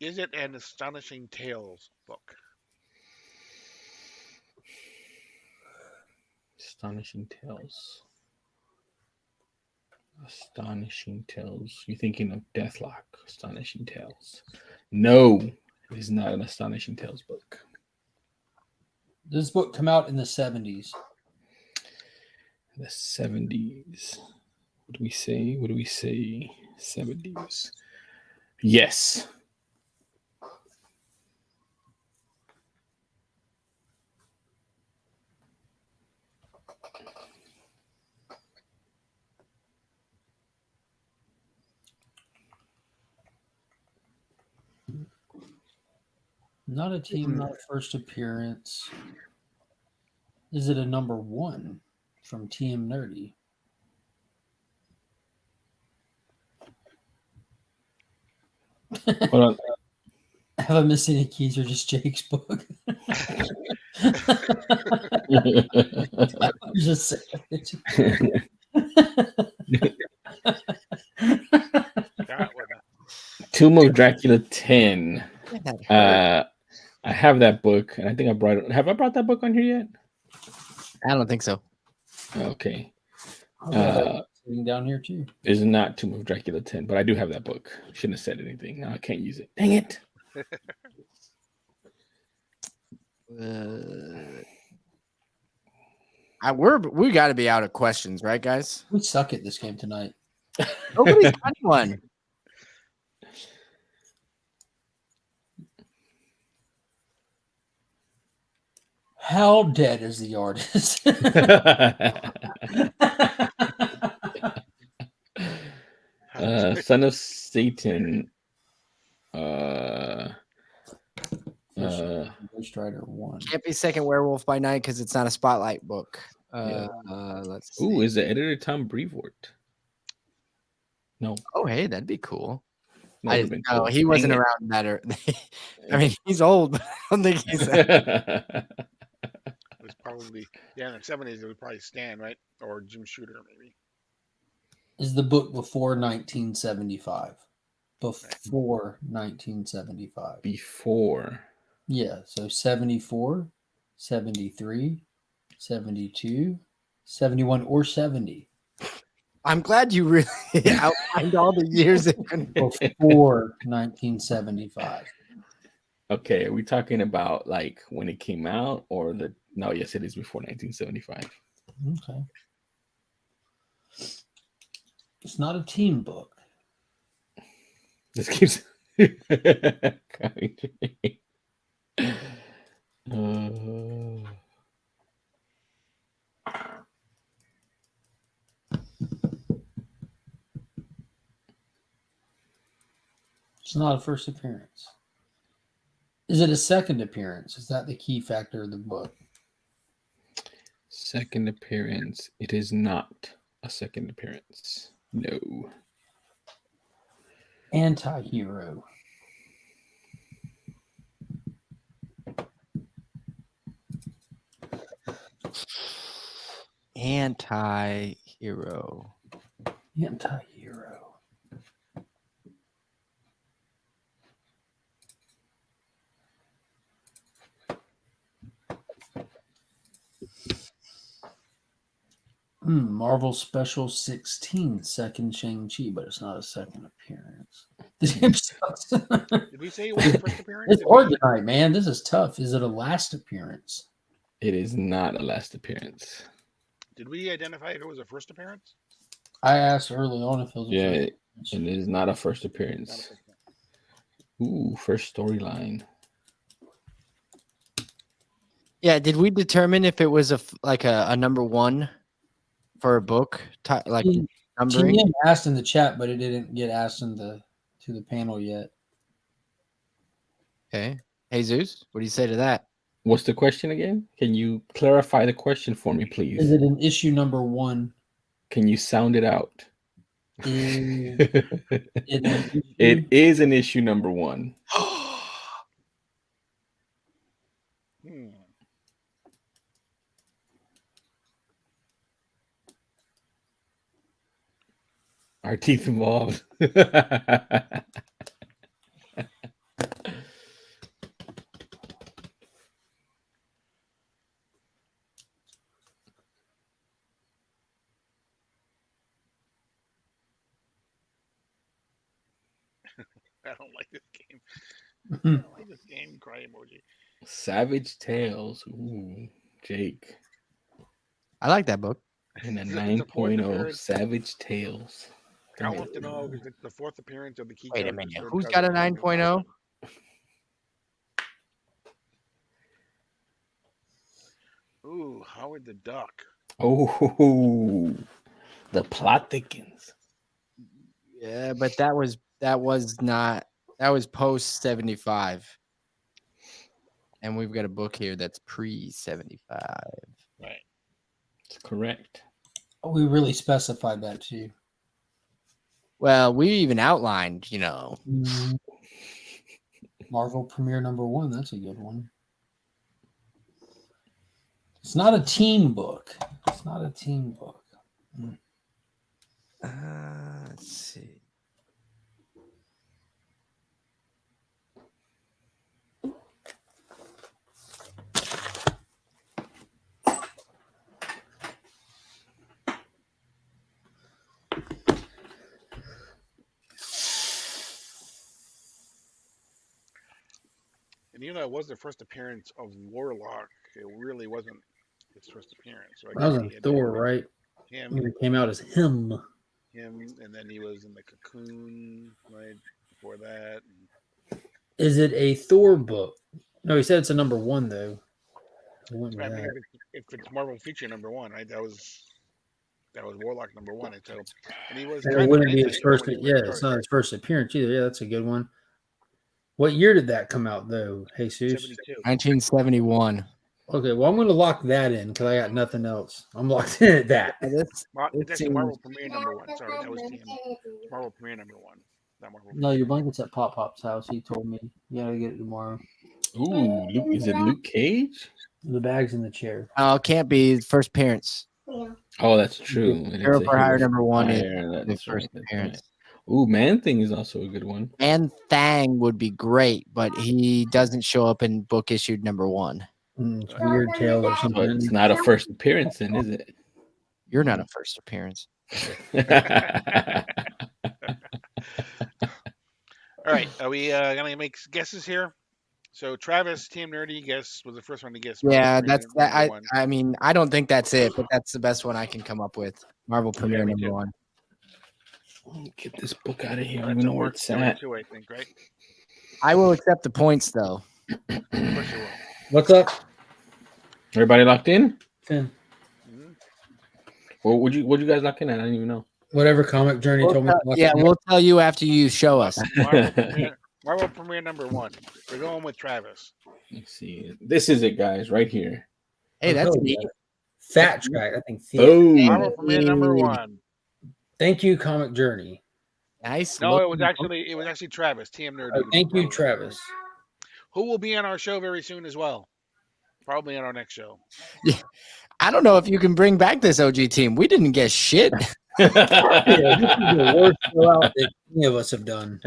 Is it an Astonishing Tales book? Astonishing Tales. Astonishing Tales. You're thinking of Deathlock. Astonishing Tales. No, it is not an Astonishing Tales book. This book come out in the 70s. The 70s. What do we say? What do we say? 70s. Yes. Not a team, not a first appearance. Is it a number 1 from TM Nerdy? Hold on. Have I missed any keys or just Jake's book? I'm just saying. That one. Tomb of Dracula 10. That hurt. I have that book, and I think I brought it. Have I brought that book on here yet? I don't think so. Okay. Sitting down here too. It's not Tomb of Dracula 10, but I do have that book. Shouldn't have said anything. Now I can't use it. Dang it. We got to be out of questions, right, guys? We suck at this game tonight. Nobody's got one. How dead is the artist? Son of Satan. Ghost Rider 1. Can't be Second Werewolf by Night because it's not a Spotlight book. Let's see. Ooh, is the editor Tom Brevoort? No. Oh, hey, that'd be cool. No, it'd been No, cool. he wasn't Dang around that. I mean, he's old, but I don't think he's. it. It was probably, in the 70s, it was probably Stan, right? Or Jim Shooter, maybe. Is the book before 1975? Before 1975. Before. Yeah, so 74, 73, 72, 71, or 70. I'm glad you really outlined all the years Before 1975. Okay, are we talking about like when it came out or the? No, yes, it is before 1975. Okay. It's not a team book. This keeps. It's not a first appearance. Is it a second appearance? Is that the key factor of the book? Second appearance. It is not a second appearance. No. Anti-hero. Anti-hero. Anti-hero. Marvel Special 16, second Shang-Chi, but it's not a second appearance. This game sucks. Did we say it was the first appearance? It's hard tonight, man. This is tough. Is it a last appearance? It is not a last appearance. Did we identify if it was a first appearance? I asked early on if it was a Yeah, first it is not a first Not a appearance. first appearance. Ooh, first storyline. Yeah, did we determine if it was a number 1 for a book? Like numbering? TM asked in the chat, but it didn't get asked to the panel yet. Okay. Jesus, what do you say to that? What's the question again? Can you clarify the question for me, Is please? it an issue number 1? Can you sound it out? Is it an issue? It is an issue number 1. Hmm. Our teeth involved. I don't like this game. I don't like this game. Cry emoji. Savage Tales. Ooh, Jake. I like that book. And a It's the fourth 9.0 appearance. Savage Tales. I want to know because it's the fourth appearance of the key. Wait a character's minute. third Who's got a cousin, 9.0? Ooh, Howard the Duck. Oh, the plot thickens. Yeah, but that was post 75. And we've got a book here that's pre 75. Right. That's correct. We really specified that too. Well, we even outlined, Marvel Premiere #1. That's a good one. It's not a team book. It's not a team book. Let's see. And even though it was the first appearance of Warlock, it really wasn't his first appearance. So I That guess was he in had Thor, right? him, It came out as him. and then he was in the Cocoon right before that. Is it a Thor book? No, he said it's a #1 though. I went with I mean, that. if it's Marvel feature #1, right? That was Warlock #1, and so and he was. And kind it of wouldn't be famous his first. when he Yeah, started, it's not right? his first appearance either. Yeah, that's a good one. What year did that come out though, Jesus? 72. 1971. Okay, well I'm going to lock that in because I got nothing else. I'm locked in at that. This, It's actually seems- Marvel Premiere #1. Sorry, that was TM. Marvel Premiere #1. Not Marvel. No, your blanket's at Pop Pop's house. He told me you gotta get it tomorrow. Ooh, is it Luke Cage? The bag's in the chair. Oh, it can't be first appearance. Yeah. Oh, that's true. And it's Hero a for Hire Hero #1 for is Hire, the that's first right, appearance. that's right. Ooh, Man Thing is also a good one. And Thang would be great, but he doesn't show up in book issued #1. It's Weird Tales or So something. it's not a first appearance, then, is it? You're not a first appearance. All right, are we gonna make guesses here? So Travis, Team Nerdy, guess was the first one to guess. Marvel Yeah, Premiere that's that. #1. I mean, I don't think that's it, but that's the best one I can come up with. Marvel Premiere me too. #1. Get this book out of here. I That's don't know a where work it's story at. too, I think, right? I will accept the points though. Of course you will. What's up, Everybody locked in? Finn? Mhm. Well, would you guys lock in at? I didn't even know. Whatever Comic Journey told me. Yeah, we'll tell you after you show us. Marvel Premiere #1. We're going with Travis. Let's see. This is it, guys, right here. Hey, that's Oh, neat. Fat Track. I think. Boom. Marvel Premiere #1. Thank you, Comic Journey. Nice. No, it looking was actually Travis, TM Nerdy. Oh, thank you, Travis. Who will be on our show very soon as well. Probably on our next show. I don't know if you can bring back this OG team. We didn't get shit. Yeah, this is the worst sellout that any of us have done.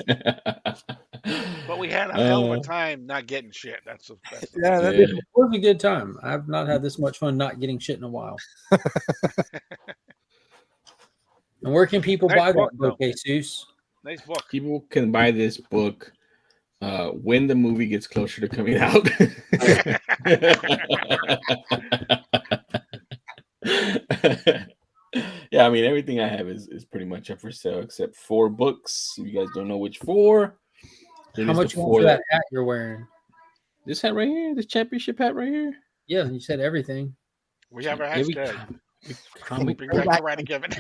But we had a hell of a time not getting shit. That's Yeah, that- It was a good time. I've not had this much fun not getting shit in a while. And where can people Nice buy book, that book, Jesus? nice book. People can buy this book when the movie gets closer to coming out. Yeah, I mean everything I have is pretty much up for sale except 4 books. If you guys don't know which 4, it How is much the you 4 want for that hat you're wearing? This hat right here, this championship hat right here. Yeah, you said everything. We have our Yeah, we- hashtag. comic Bring back the Ryan Kevin.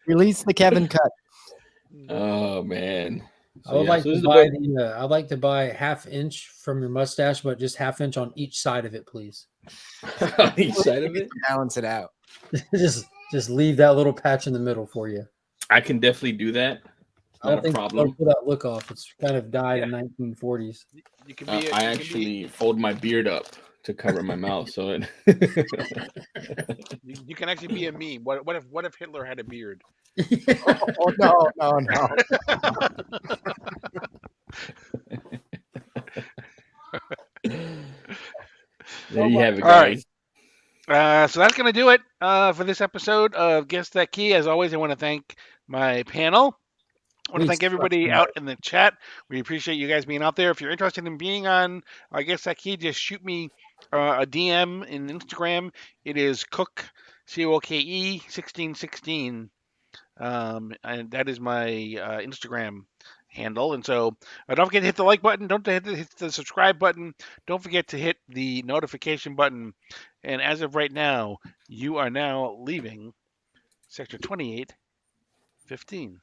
Release the Kevin cut. Oh man. I would yeah, like so this to is buy the I'd like to buy 1/2 inch from your mustache, but just 1/2 inch on each side of it, please. book on each side of it. Balance it out. just leave that little patch in the middle for you. I can definitely do that. I don't Not a think problem. it'll pull that look off. It's kind of died in 1940s. You can be. I actually fold my beard up to cover my mouth, so it. You can actually be a meme. What if Hitler had a beard? Oh no. There you have it, All right. guys. So that's going to do it for this episode of Guess That Key. As always, I want to thank my panel. I want to Please thank everybody out in the chat. We appreciate you guys being out there. If you're interested in being on Guess That Key, just shoot me a DM in Instagram. It is Cook, COKE 1616. And that is my Instagram handle. And so don't forget to hit the like button. Don't forget to hit the subscribe button. Don't forget to hit the notification button. And as of right now, you are now leaving Sector 2815.